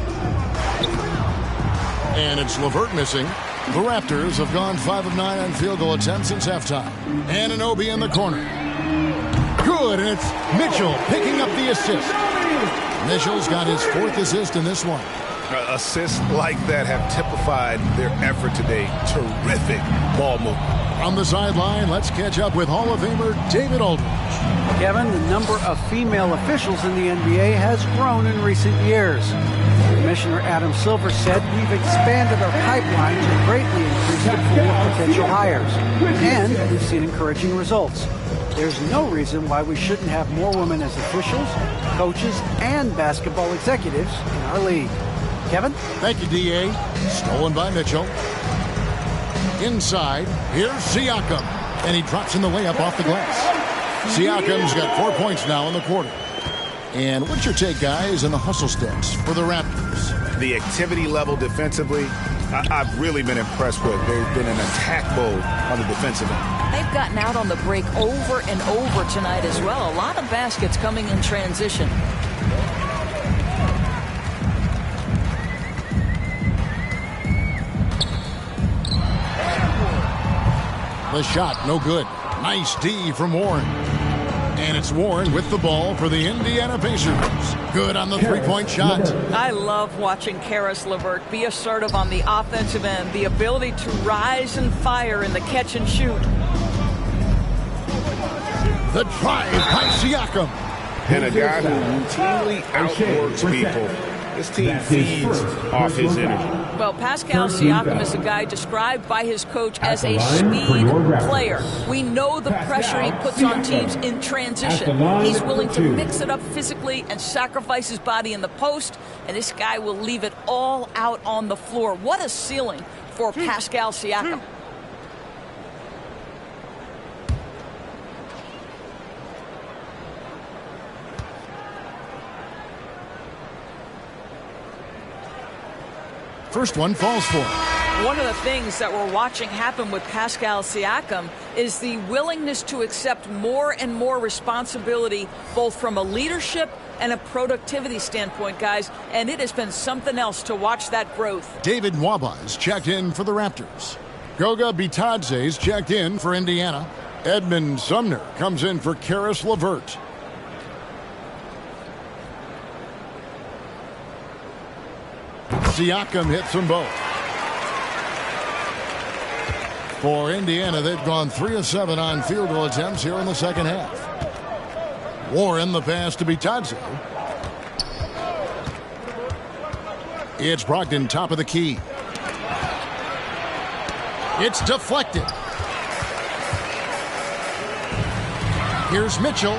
And it's LeVert missing. The Raptors have gone 5 of 9 on field goal attempts since halftime. Anunoby in the corner. Good, and it's Mitchell picking up the assist. Mitchell's got his 4th assist in this one. Assists like that have typified their effort today. Terrific ball movement. From the sideline, let's catch up with Hall of Famer David Aldridge. Kevin, the number of female officials in the NBA has grown in recent years. Commissioner Adam Silver said we've expanded our pipeline to greatly increase the pool of potential hires. And we've seen encouraging results. There's no reason why we shouldn't have more women as officials, coaches, and basketball executives in our league. Kevin? Thank you, D.A. Stolen by Mitchell. Inside, here's Siakam. And he drops in the layup off the glass. Siakam's got 4 points now in the quarter. And what's your take, guys, in the hustle steps for the Raptors? The activity level defensively, I've really been impressed with. They've been in attack mode on the defensive end. They've gotten out on the break over and over tonight as well. A lot of baskets coming in transition. The shot, no good. Nice D from Warren. And it's Warren with the ball for the Indiana Pacers. Good on the three-point shot. I love watching Karis LeVert be assertive on the offensive end. The ability to rise and fire in the catch and shoot. The drive by Siakam. And a guy who routinely outworks people. This team feeds off his energy. Well, Pascal Siakam is a guy described by his coach as a speed player. We know the pressure he puts on teams in transition. He's willing to mix it up physically and sacrifice his body in the post, and this guy will leave it all out on the floor. What a ceiling for Pascal Siakam. First one falls for. One of the things that we're watching happen with Pascal Siakam is the willingness to accept more and more responsibility, both from a leadership and a productivity standpoint, guys. And it has been something else to watch that growth. David Nwaba is checked in for the Raptors. Goga Bitadze is checked in for Indiana. Edmund Sumner comes in for Karis LeVert. Siakam hits them both. For Indiana, they've gone 3 of 7 on field goal attempts here in the second half. Warren, the pass to Bitadze. It's Brogdon, top of the key. It's deflected. Here's Mitchell.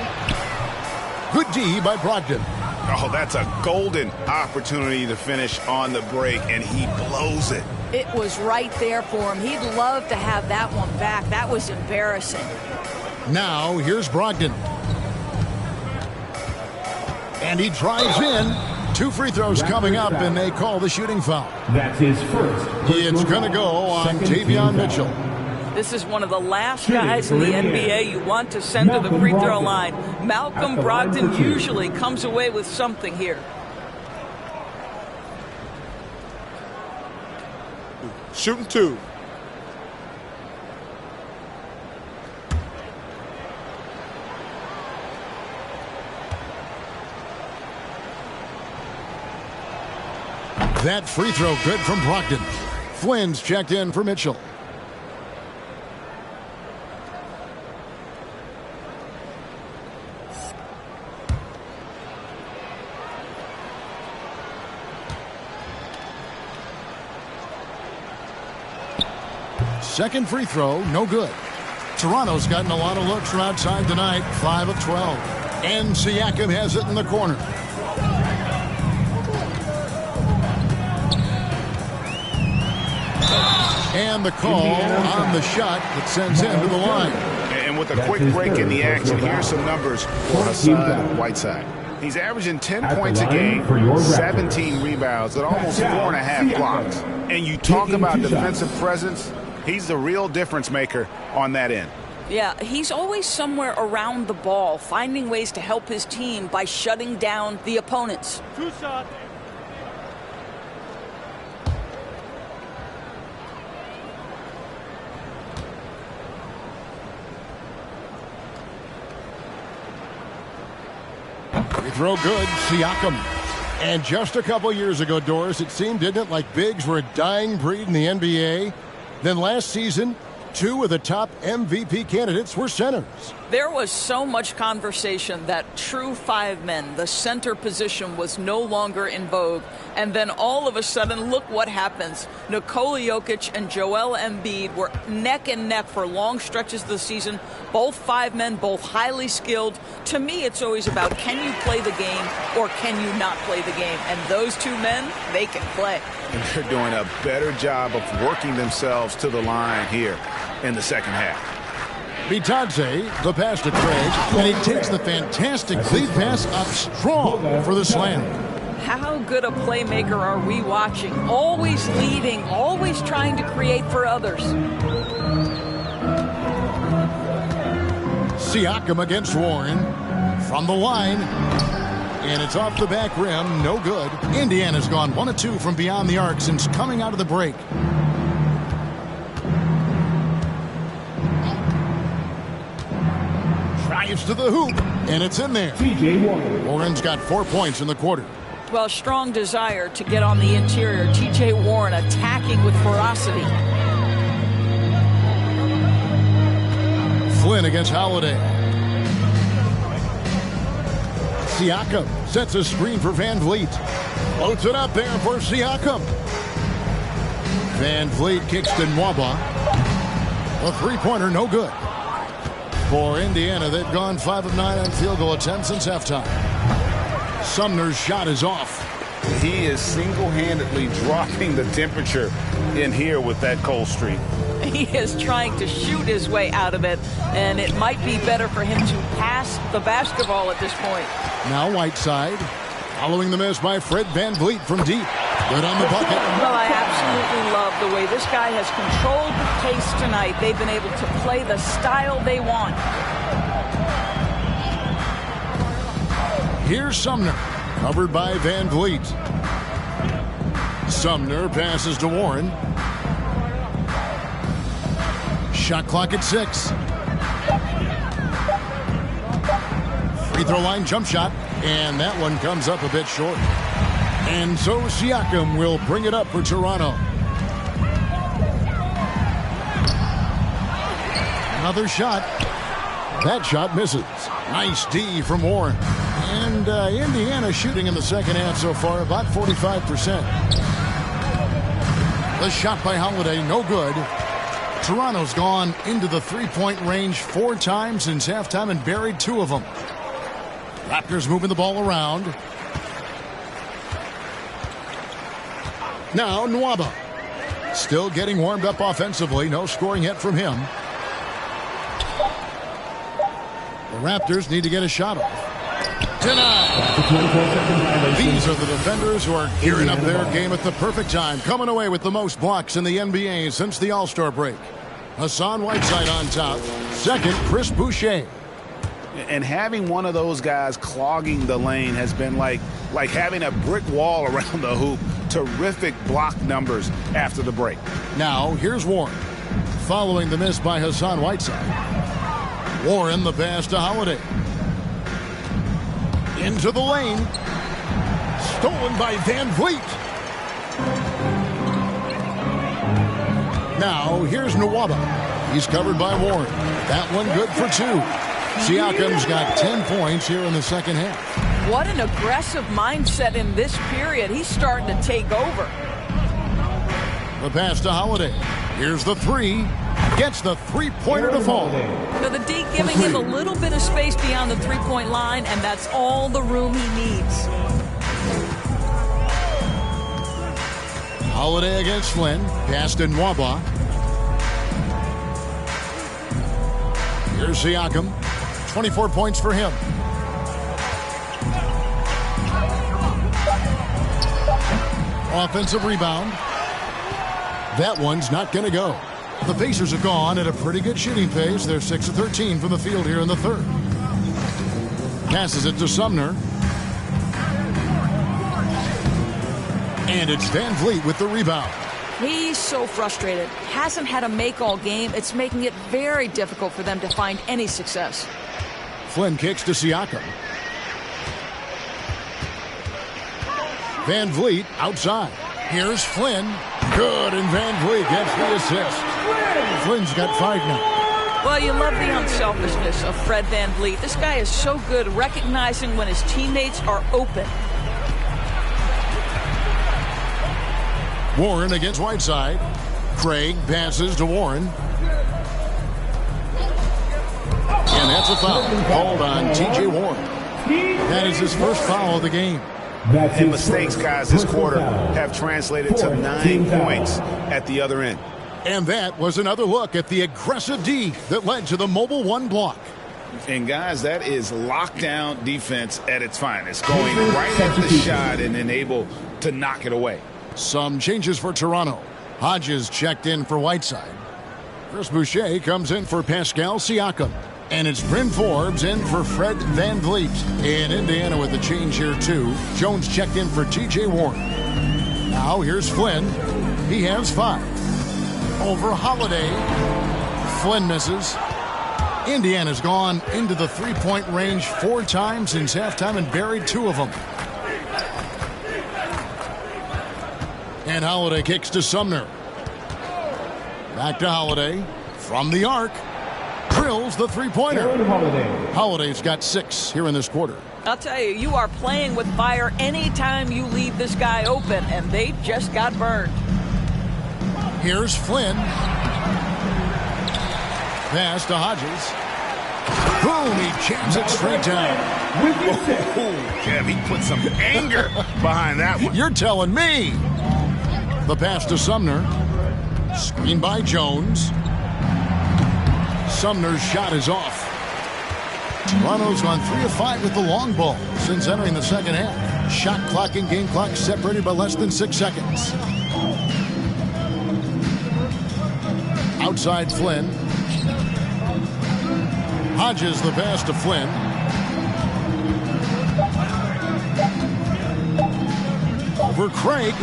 Good D by Brogdon. Oh, that's a golden opportunity to finish on the break, and he blows it. It was right there for him. He'd love to have that one back. That was embarrassing. Now, here's Brogdon. And he drives in. 2 free throws coming up, and they call the shooting foul. That's his first. It's going to go on Tavion Mitchell. This is one of the last guys in the NBA you want to send to the free throw line. Malcolm Brogdon usually comes away with something here. Shooting 2. That free throw good from Brogdon. Flynn's checked in for Mitchell. Second free throw, no good. Toronto's gotten a lot of looks from outside tonight, 5 of 12. And Siakam has it in the corner. And the call on the shot that sends him to the line. And with a quick break in the action, here's some numbers for Hassan Whiteside. He's averaging 10 points a game, 17 rebounds, and almost 4.5 blocks. And you talk about defensive presence, he's the real difference maker on that end. Yeah, he's always somewhere around the ball, finding ways to help his team by shutting down the opponents. Two shots. Free throw good, Siakam. And just a couple years ago, Doris, it seemed, didn't it, like bigs were a dying breed in the NBA? Then last season, Two of the top MVP candidates were centers. There was so much conversation that true five men, the center position, was no longer in vogue. And then all of a sudden, look what happens. Nikola Jokic and Joel Embiid were neck and neck for long stretches of the season. Both five men, both highly skilled. To me, it's always about, can you play the game or can you not play the game? And those two men, they can play. And they're doing a better job of working themselves to the line here in the second half. Bitadze, the pass to Craig, and he takes the fantastic lead pass up strong for the slam. How good a playmaker are we watching? Always leading, always trying to create for others. Siakam against Warren from the line. And it's off the back rim, no good. Indiana's gone 1 of 2 from beyond the arc since coming out of the break. Drives to the hoop, and it's in there. Warren's got 4 points in the quarter. Well, strong desire to get on the interior. T.J. Warren attacking with ferocity. Flynn against Holiday. Siakam sets a screen for Van Vliet. Floats it up there for Siakam. Van Vliet kicks to Nwaba. A three-pointer, no good. For Indiana, they've gone 5 of 9 on field goal attempts since halftime. Sumner's shot is off. He is single-handedly dropping the temperature in here with that cold streak. He is trying to shoot his way out of it, and it might be better for him to pass the basketball at this point. Now Whiteside, following the miss by Fred Van Vliet from deep. Good on the bucket. Well, I absolutely love the way this guy has controlled the pace tonight. They've been able to play the style they want. Here's Sumner, covered by Van Vliet. Sumner passes to Warren. Shot clock at 6. Free throw line jump shot, and that one comes up a bit short. And so Siakam will bring it up for Toronto. Another shot. That shot misses. Nice D from Warren. And Indiana shooting in the second half so far about 45%. The shot by Holiday, no good. Toronto's gone into the three-point range 4 times since halftime and buried 2 of them. Raptors moving the ball around. Now Nwaba. Still getting warmed up offensively. No scoring yet from him. The Raptors need to get a shot off. Denied. These are the defenders who are gearing up their game at the perfect time, coming away with the most blocks in the NBA since the All-Star break. Hassan Whiteside on top. Second, Chris Boucher. And having one of those guys clogging the lane has been like having a brick wall around the hoop. Terrific block numbers after the break. Now, here's Warren. Following the miss by Hassan Whiteside. Warren the pass to Holiday. Into the lane. Stolen by Van Vliet. Now, here's Nwaba. He's covered by Warren. That one good for 2. Siakam's got 10 points here in the second half. What an aggressive mindset in this period. He's starting to take over. The pass to Holiday. Here's the 3. Gets the three-pointer to fall. So the D giving him a little bit of space beyond the three-point line, and that's all the room he needs. Holiday against Flynn. Pass to Nwaba. Here's Siakam. 24 points for him. Offensive rebound. That one's not going to go. The Pacers have gone at a pretty good shooting pace. They're 6 of 13 from the field here in the third. Passes it to Sumner. And it's Van Vliet with the rebound. He's so frustrated. Hasn't had a make all game. It's making it very difficult for them to find any success. Flynn kicks to Siakam. Van Vliet outside. Here's Flynn. Good, and Van Vliet gets the assist. Flynn's got 5 now. Well, you love the unselfishness of Fred Van Vliet. This guy is so good recognizing when his teammates are open. Warren against Whiteside. Craig passes to Warren. And that's a foul called on T.J. Warren. That is his first foul of the game. And mistakes, guys, this quarter have translated to 9 points at the other end. And that was another look at the aggressive D that led to the mobile 1 block. And, guys, that is lockdown defense at its finest, going right at the shot and then able to knock it away. Some changes for Toronto. Hodges checked in for Whiteside. Chris Boucher comes in for Pascal Siakam. And it's Bryn Forbes in for Fred Van Vliet. In Indiana with a change here, too. Jones checked in for T.J. Warren. Now here's Flynn. He has 5. Over Holiday. Flynn misses. Indiana's gone into the three-point range 4 times since halftime and buried 2 of them. And Holiday kicks to Sumner. Back to Holiday. From the arc. Drills the three-pointer. Holiday's got 6 here in this quarter. I'll tell you, you are playing with fire anytime you leave this guy open, and they just got burned. Here's Flynn. Pass to Hodges. Boom, he jams it straight down. Kev, he put some anger behind that one. You're telling me. The pass to Sumner. Screen by Jones. Sumner's shot is off. Toronto's gone 3 of 5 with the long ball since entering the second half. Shot clock and game clock separated by less than 6 seconds. Outside Flynn. Hodges the pass to Flynn. Over Craig.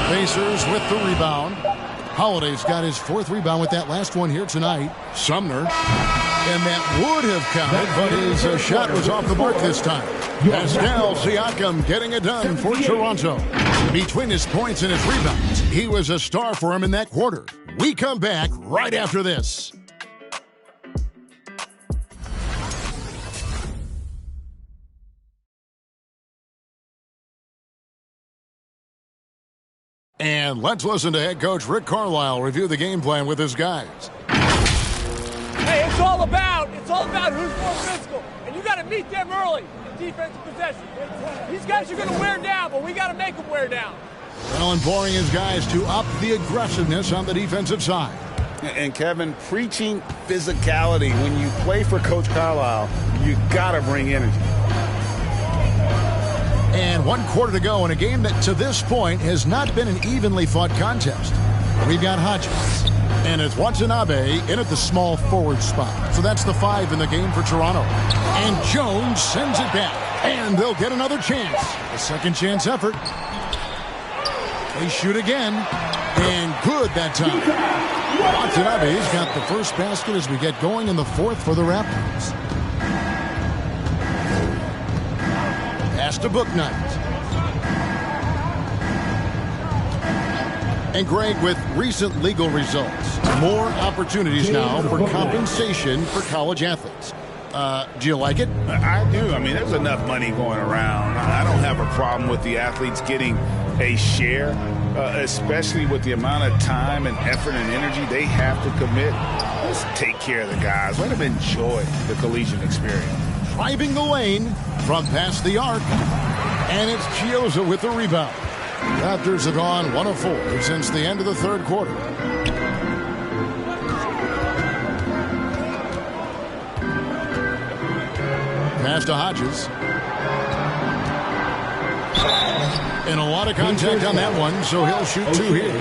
Pacers with the rebound. Holiday's got his 4th rebound with that last one here tonight. Sumner. And that would have counted, but his shot was off the mark this time. Pascal Siakam getting it done for Toronto. Between his points and his rebounds, he was a star for him in that quarter. We come back right after this. And let's listen to head coach Rick Carlisle review the game plan with his guys. Hey, it's all about who's more physical. And you got to meet them early in defensive possession. These guys are going to wear down, but we got to make them wear down. Well, imploring his guys to up the aggressiveness on the defensive side. And Kevin, preaching physicality. When you play for Coach Carlisle, you got to bring energy. And 1 quarter to go in a game that to this point has not been an evenly fought contest. We've got Hodges. And it's Watanabe in at the small forward spot. So that's the 5 in the game for Toronto. And Jones sends it back. And they'll get another chance. A second chance effort. They shoot again. And good that time. Watanabe's got the first basket as we get going in the 4th for the Raptors. Pass to Bouknight. And Greg, with recent legal results, more opportunities now for compensation for college athletes. Do you like it? I do. I mean, there's enough money going around. I don't have a problem with the athletes getting a share, especially with the amount of time and effort and energy they have to commit. Let's take care of the guys. Let them enjoy the collegiate experience. Driving the lane from past the arc. And it's Chiozza with the rebound. Raptors have gone 1 of 4 since the end of the 3rd quarter. Pass to Hodges. And a lot of contact on that one, so he'll shoot 2 here.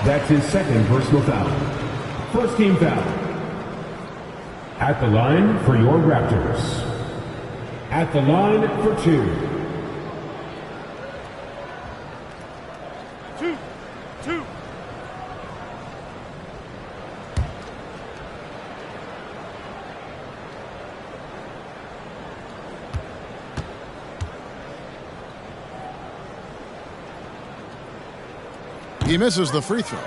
That's his 2nd personal foul. First team foul. At the line for your Raptors. At the line for 2. 2. He misses the free throw.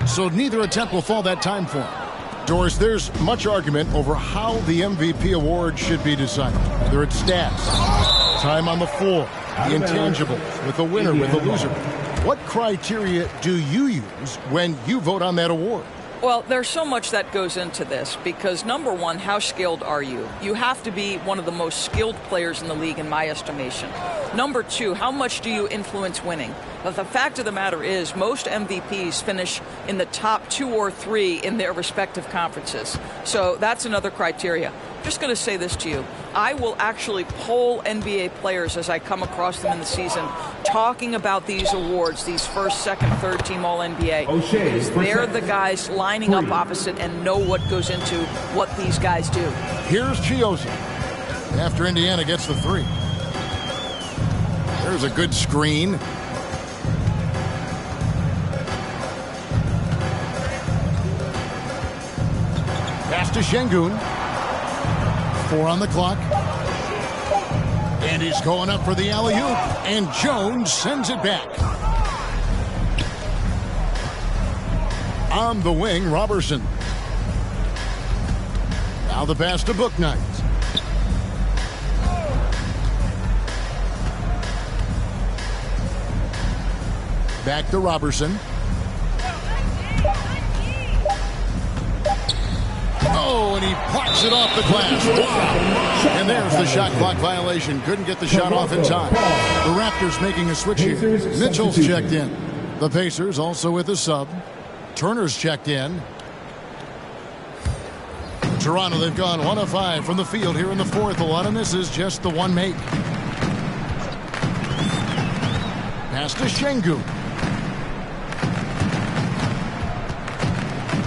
So neither attempt will fall that time for him. Doris, there's much argument over how the MVP award should be decided. Whether it's stats, time on the floor, the intangibles, with the winner, with the loser. What criteria do you use when you vote on that award? Well, there's so much that goes into this because, number one, how skilled are you? You have to be one of the most skilled players in the league, in my estimation. Number two, how much do you influence winning? But the fact of the matter is most MVPs finish in the top 2 or 3 in their respective conferences. So that's another criteria. Just going to say this to you. I will actually poll NBA players as I come across them in the season talking about these awards, these first, second, third team All-NBA. Because they're the guys lining up opposite and know what goes into what these guys do. Here's Chioza after Indiana gets the 3. There's a good screen. Pass to Şengün. 4 on the clock. And he's going up for the alley-oop. And Jones sends it back. On the wing, Robertson. Now the pass to Bouknight. Back to Robertson. Oh, and he plucks it off the glass. Wow. And there's the shot clock violation. Couldn't get the shot off in time. The Raptors making a switch here. Mitchell's checked in. The Pacers also with a sub. Turner's checked in. Toronto, they've gone 1 of 5 from the field here in the 4th. A lot of misses, just the 1 make. Pass to Şengün.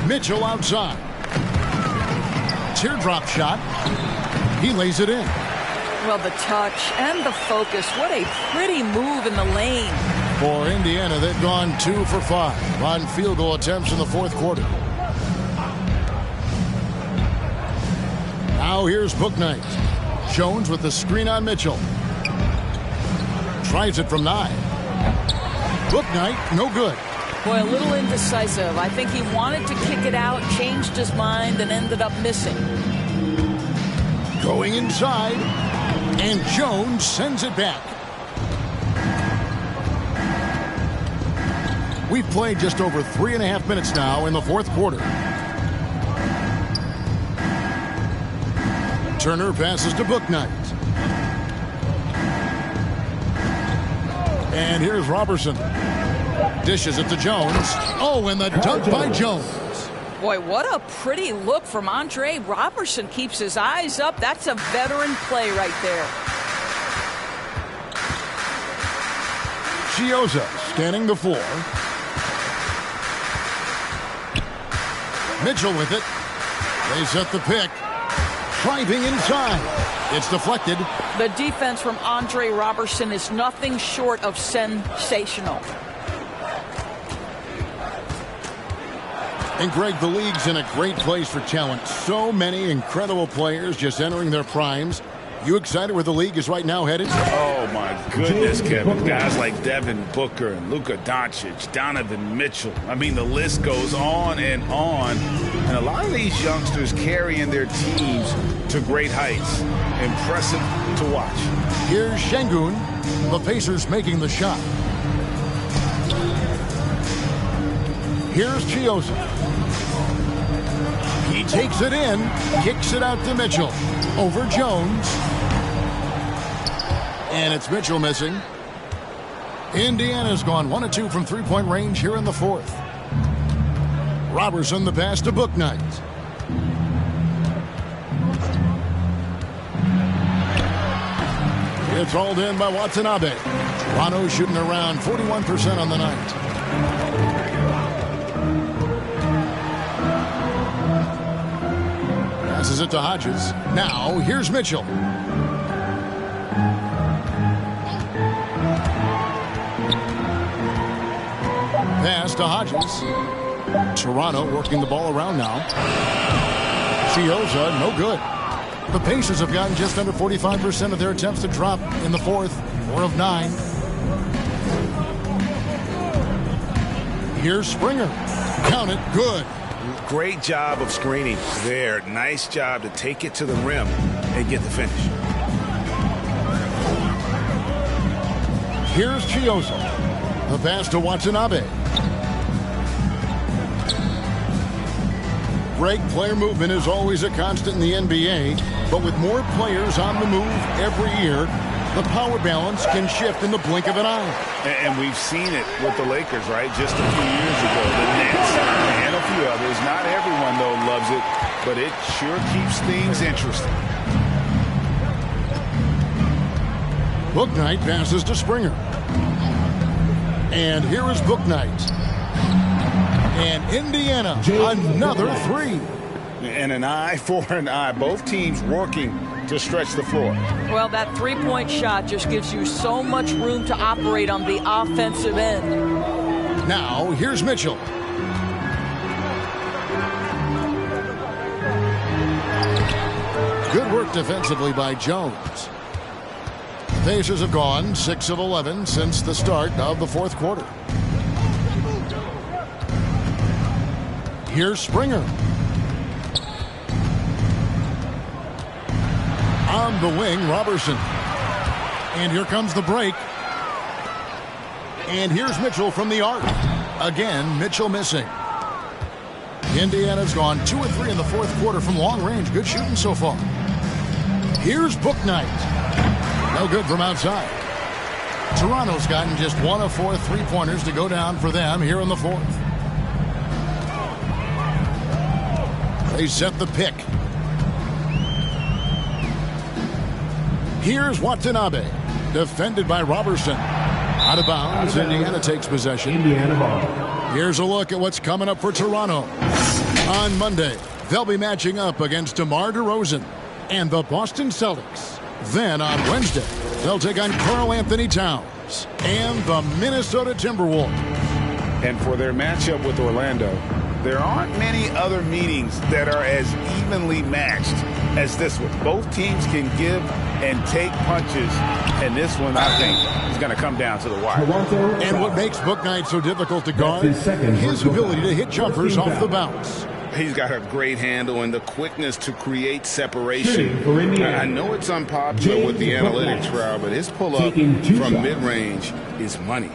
Mitchell outside. Teardrop shot. He lays it in. Well, the touch and the focus. What a pretty move in the lane. For Indiana, they've gone 2 for 5 on field goal attempts in the 4th quarter. Now here's Bouknight. Jones with the screen on Mitchell. Tries it from 9. Bouknight, no good. Boy, a little indecisive. I think he wanted to kick it out, changed his mind, and ended up missing. Going inside, and Jones sends it back. We've played just over 3.5 minutes now in the 4th quarter. Turner passes to Bouknight. And here's Robertson. Dishes it to Jones. Oh, and the dunk by Jones. Boy, what a pretty look from Andre Robertson. Keeps his eyes up. That's a veteran play right there. Chioza scanning the floor. Mitchell with it. They set the pick. Driving inside. It's deflected. The defense from Andre Robertson is nothing short of sensational. And Greg, the league's in a great place for talent. So many incredible players just entering their primes. You excited where the league is right now headed? Oh, my goodness, Kevin. Guys like Devin Booker and Luka Doncic, Donovan Mitchell. I mean, the list goes on and on. And a lot of these youngsters carrying their teams to great heights. Impressive to watch. Here's Şengün. The Pacers making the shot. Here's Chioza. He takes it in, kicks it out to Mitchell. Over Jones. And it's Mitchell missing. Indiana's gone 1 of 2 from 3-point range here in the 4th. Robertson the pass to Bouknight. It's hauled in by Watanabe. Toronto shooting around 41% on the night. Passes it to Hodges. Now, here's Mitchell. Pass to Hodges. Toronto working the ball around now. Chioza, no good. The Pacers have gotten just under 45% of their attempts to drop in the fourth. 4 of 9. Here's Springer. Count it. Good. Great job of screening there. Nice job to take it to the rim and get the finish. Here's Chioza. The pass to Watanabe. Break player movement is always a constant in the NBA, but with more players on the move every year, the power balance can shift in the blink of an eye. And we've seen it with the Lakers, right? Just a few years ago. The Nets and a few others. Not everyone, though, loves it, but it sure keeps things interesting. Bouknight passes to Springer. And here is Bouknight. And Indiana, another 3. And an eye for an eye. Both teams working to stretch the floor. Well, that three-point shot just gives you so much room to operate on the offensive end. Now, here's Mitchell. Good work defensively by Jones. The Pacers have gone 6 of 11 since the start of the fourth quarter. Here's Springer. On the wing, Robertson. And here comes the break. And here's Mitchell from the arc. Again, Mitchell missing. Indiana's gone 2 of 3 in the fourth quarter from long range. Good shooting so far. Here's Bouknight. No good from outside. Toronto's gotten just 1 of 4 3-pointers to go down for them here in the fourth. They set the pick. Here's Watanabe. Defended by Robertson. Out of bounds. Indiana takes possession. Indiana ball. Here's a look at what's coming up for Toronto. On Monday, they'll be matching up against DeMar DeRozan and the Boston Celtics. Then on Wednesday, they'll take on Karl Anthony Towns and the Minnesota Timberwolves. And for their matchup with Orlando, there aren't many other meetings that are as evenly matched as this one. Both teams can give and take punches, and this one, I think, is going to come down to the wire. And what makes Bouknight so difficult to guard? His ability to hit jumpers off the bounce. He's got a great handle and the quickness to create separation. I know it's unpopular with the analytics crowd, but his pull-up from mid-range is money.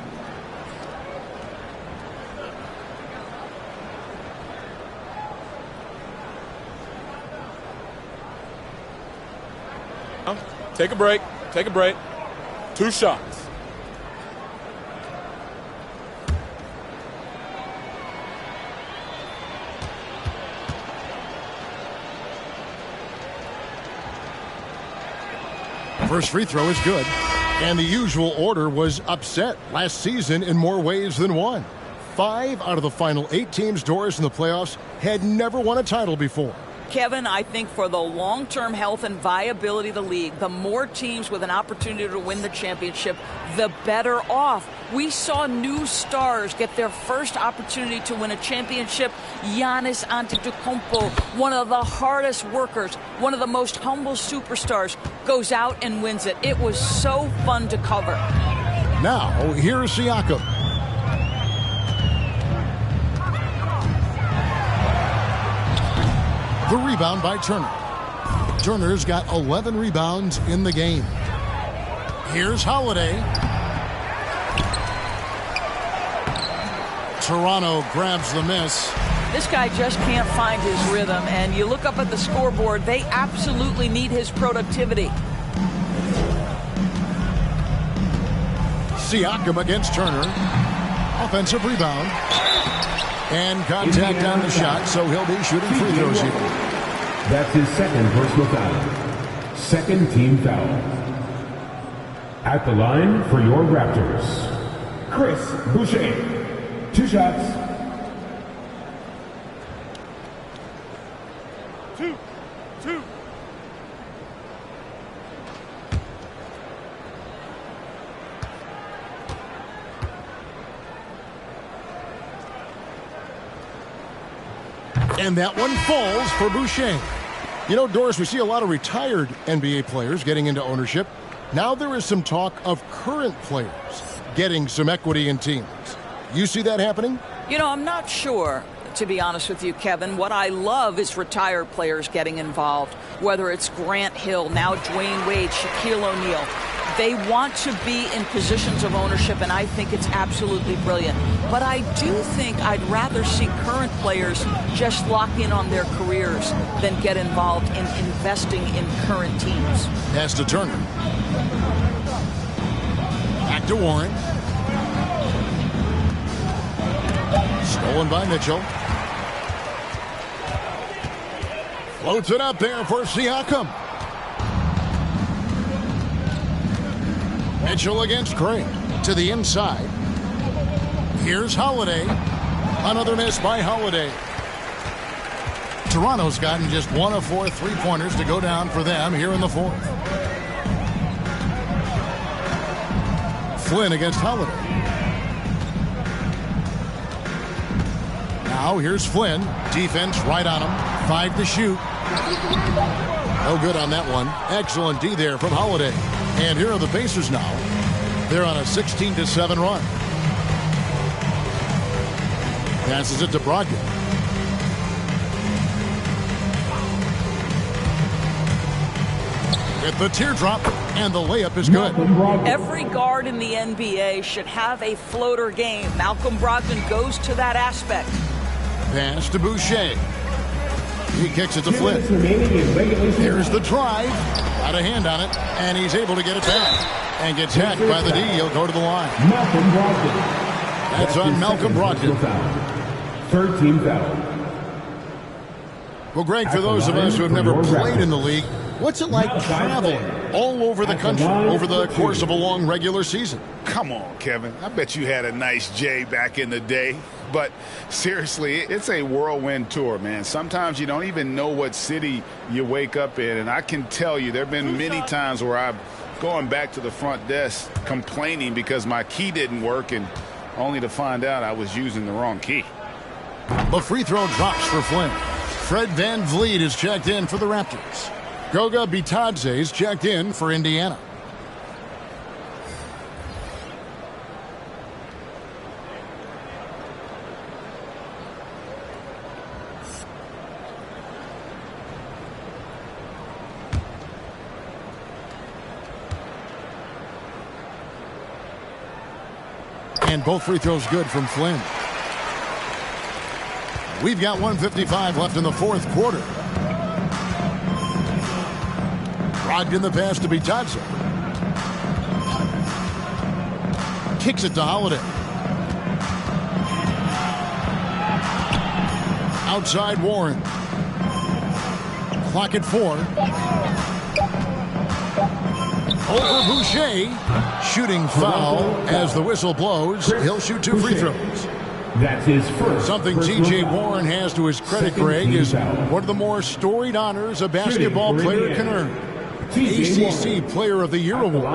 Take a break. Take a break. 2 shots. First free throw is good. And the usual order was upset last season in more ways than one. 5 out of the final 8 teams Doris in the playoffs had never won a title before. Kevin, I think for the long-term health and viability of the league, the more teams with an opportunity to win the championship, the better off. We saw new stars get their first opportunity to win a championship. Giannis Antetokounmpo, one of the hardest workers, one of the most humble superstars, goes out and wins it. It was so fun to cover. Now, here's Siakam. The rebound by Turner. Turner's got 11 rebounds in the game. Here's Holiday. Toronto grabs the miss. This guy just can't find his rhythm, and you look up at the scoreboard, they absolutely need his productivity. Siakam against Turner. Offensive rebound. And contact on the shot, so he'll be shooting free throws here. That's his second personal foul. Second team foul. At the line for your Raptors, Chris Boucher. 2 shots. 2. 2. And that one falls for Boucher. You know, Doris, we see a lot of retired NBA players getting into ownership. Now there is some talk of current players getting some equity in teams. You see that happening? You know, I'm not sure, to be honest with you, Kevin. What I love is retired players getting involved, whether it's Grant Hill, now Dwayne Wade, Shaquille O'Neal. They want to be in positions of ownership, and I think it's absolutely brilliant. But I do think I'd rather see current players just lock in on their careers than get involved in investing in current teams. Pass to Turner. Back to Warren. Stolen by Mitchell. Floats it up there for Siakam. Mitchell against Craig to the inside. Here's Holiday. Another miss by Holiday. Toronto's gotten just 1 of 4 3-pointers to go down for them here in the fourth. Flynn against Holiday. Now here's Flynn. Defense right on him. 5 to shoot. No good on that one. Excellent D there from Holiday. And here are the Pacers now. They're on a 16-7 run. Passes it to Brogdon. With the teardrop, and the layup is good. Every guard in the NBA should have a floater game. Malcolm Brogdon goes to that aspect. Pass to Boucher. He kicks it to Flynn. Here's the drive. Got a hand on it, and he's able to get it back. And gets hacked by the D. He'll go to the line. Malcolm Brogdon. That's on Malcolm Brogdon. Third team foul. Well, Greg, for those of us who have never played in the league, what's it like traveling all over the country over the course of a long regular season? Come on, Kevin. I bet you had a nice J back in the day. But seriously, it's a whirlwind tour, man. Sometimes you don't even know what city you wake up in. And I can tell you there have been many times where I've gone back to the front desk complaining because my key didn't work, and only to find out I was using the wrong key. The free throw drops for Flynn. Fred VanVleet is checked in for the Raptors. Goga Bitadze is checked in for Indiana. And both free throws good from Flynn. We've got 1:55 left in the fourth quarter. Brogdon the pass to Bitadze. Kicks it to Holiday. Outside Warren. Clock at 4. Over Boucher. Shooting foul as the whistle blows. He'll shoot 2 free throws. That's his first. Something T.J. Warren has to his credit, Greg, is one of the more storied honors a basketball player can earn. ACC Player of the Year award.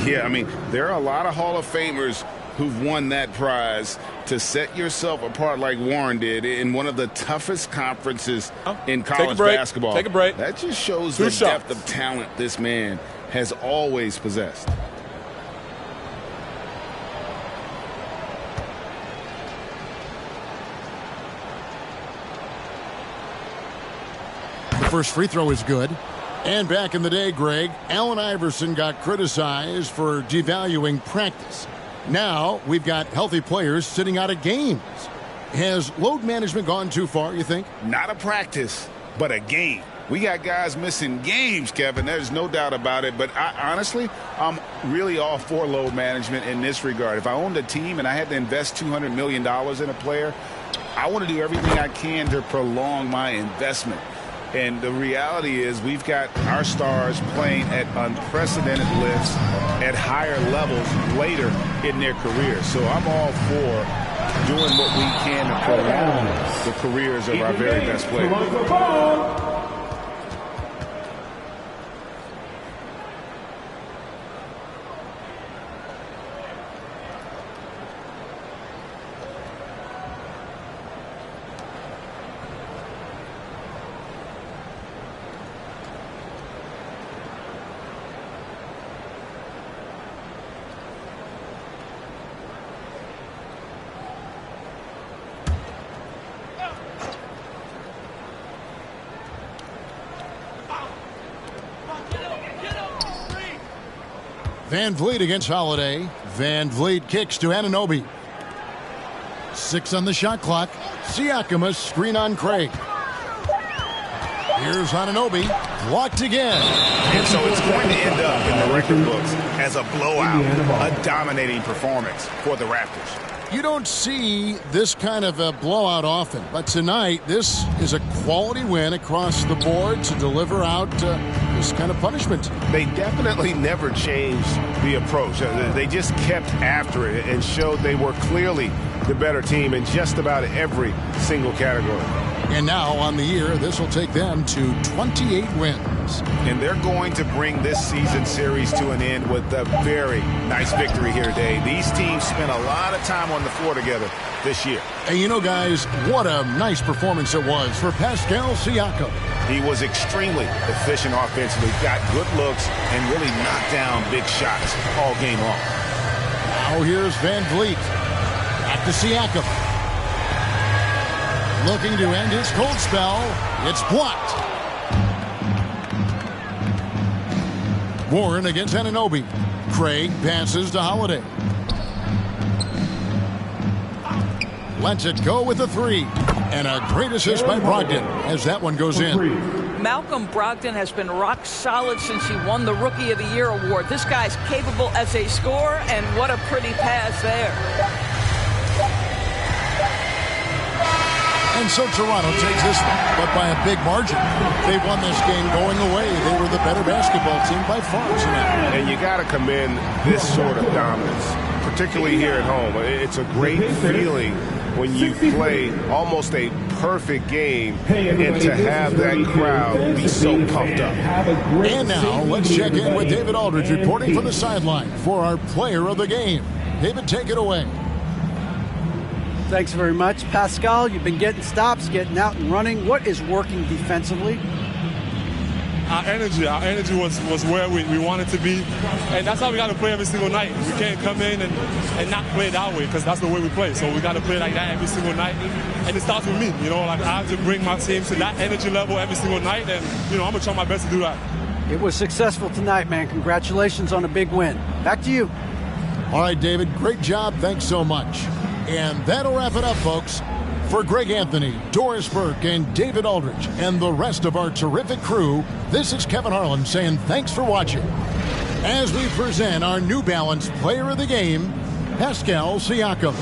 Yeah, I mean, there are a lot of Hall of Famers who've won that prize. To set yourself apart like Warren did in one of the toughest conferences in college basketball. Take a break. That just shows 2 the shots. depth of talent this man has always possessed. The first free throw is good. And back in the day, Greg, Allen Iverson got criticized for devaluing practice. Now we've got healthy players sitting out of games. Has load management gone too far, you think? Not a practice, but a game. We got guys missing games, Kevin. There's no doubt about it. But honestly, I'm really all for load management in this regard. If I owned a team and I had to invest $200 million in a player, I want to do everything I can to prolong my investment. And the reality is we've got our stars playing at unprecedented lifts at higher levels later in their careers. So I'm all for doing what we can to prolong the careers of our very best players. Van Vliet against Holiday. Van Vliet kicks to Anunoby. 6 on the shot clock. Siakam, a screen on Craig. Here's Anunoby. Blocked again. And so it's going to end up in the record books as a blowout, a dominating performance for the Raptors. You don't see this kind of a blowout often, but tonight this is a quality win across the board to deliver out this kind of punishment. They definitely never changed the approach. They just kept after it and showed they were clearly the better team in just about every single category. And now on the year, this will take them to 28 wins. And they're going to bring this season series to an end with a very nice victory here today. These teams spent a lot of time on the floor together this year. And you know, guys, what a nice performance it was for Pascal Siakam. He was extremely efficient offensively, got good looks, and really knocked down big shots all game long. Now here's Van Vliet. Back to Siakam. Looking to end his cold spell. It's blocked. Warren against Anunoby. Craig passes to Holiday. Lets it go with a 3. And a great assist by Brogdon as that one goes in. Malcolm Brogdon has been rock solid since he won the Rookie of the Year award. This guy's capable as a scorer, and what a pretty pass there. And so Toronto takes this one, but by a big margin. They won this game going away. They were the better basketball team by far tonight. And you got to commend this sort of dominance, particularly here at home. It's a great feeling when you play almost a perfect game and to have that crowd be so pumped up. And now let's check in with David Aldridge reporting from the sideline for our player of the game. David, take it away. Thanks very much. Pascal, you've been getting stops, getting out and running. What is working defensively? Our energy was where we wanted to be, and that's how we got to play every single night. We can't come in and not play that way, because that's the way we play. So we got to play like that every single night, and it starts with me. You know, like I have to bring my team to that energy level every single night, and you know I'm gonna try my best to do that. It was successful tonight, man. Congratulations on a big win. Back to you. All right, David, great job. Thanks so much. And that'll wrap it up, folks. For Greg Anthony, Doris Burke, and David Aldridge, and the rest of our terrific crew, this is Kevin Harlan saying thanks for watching. As we present our New Balance Player of the Game, Pascal Siakam.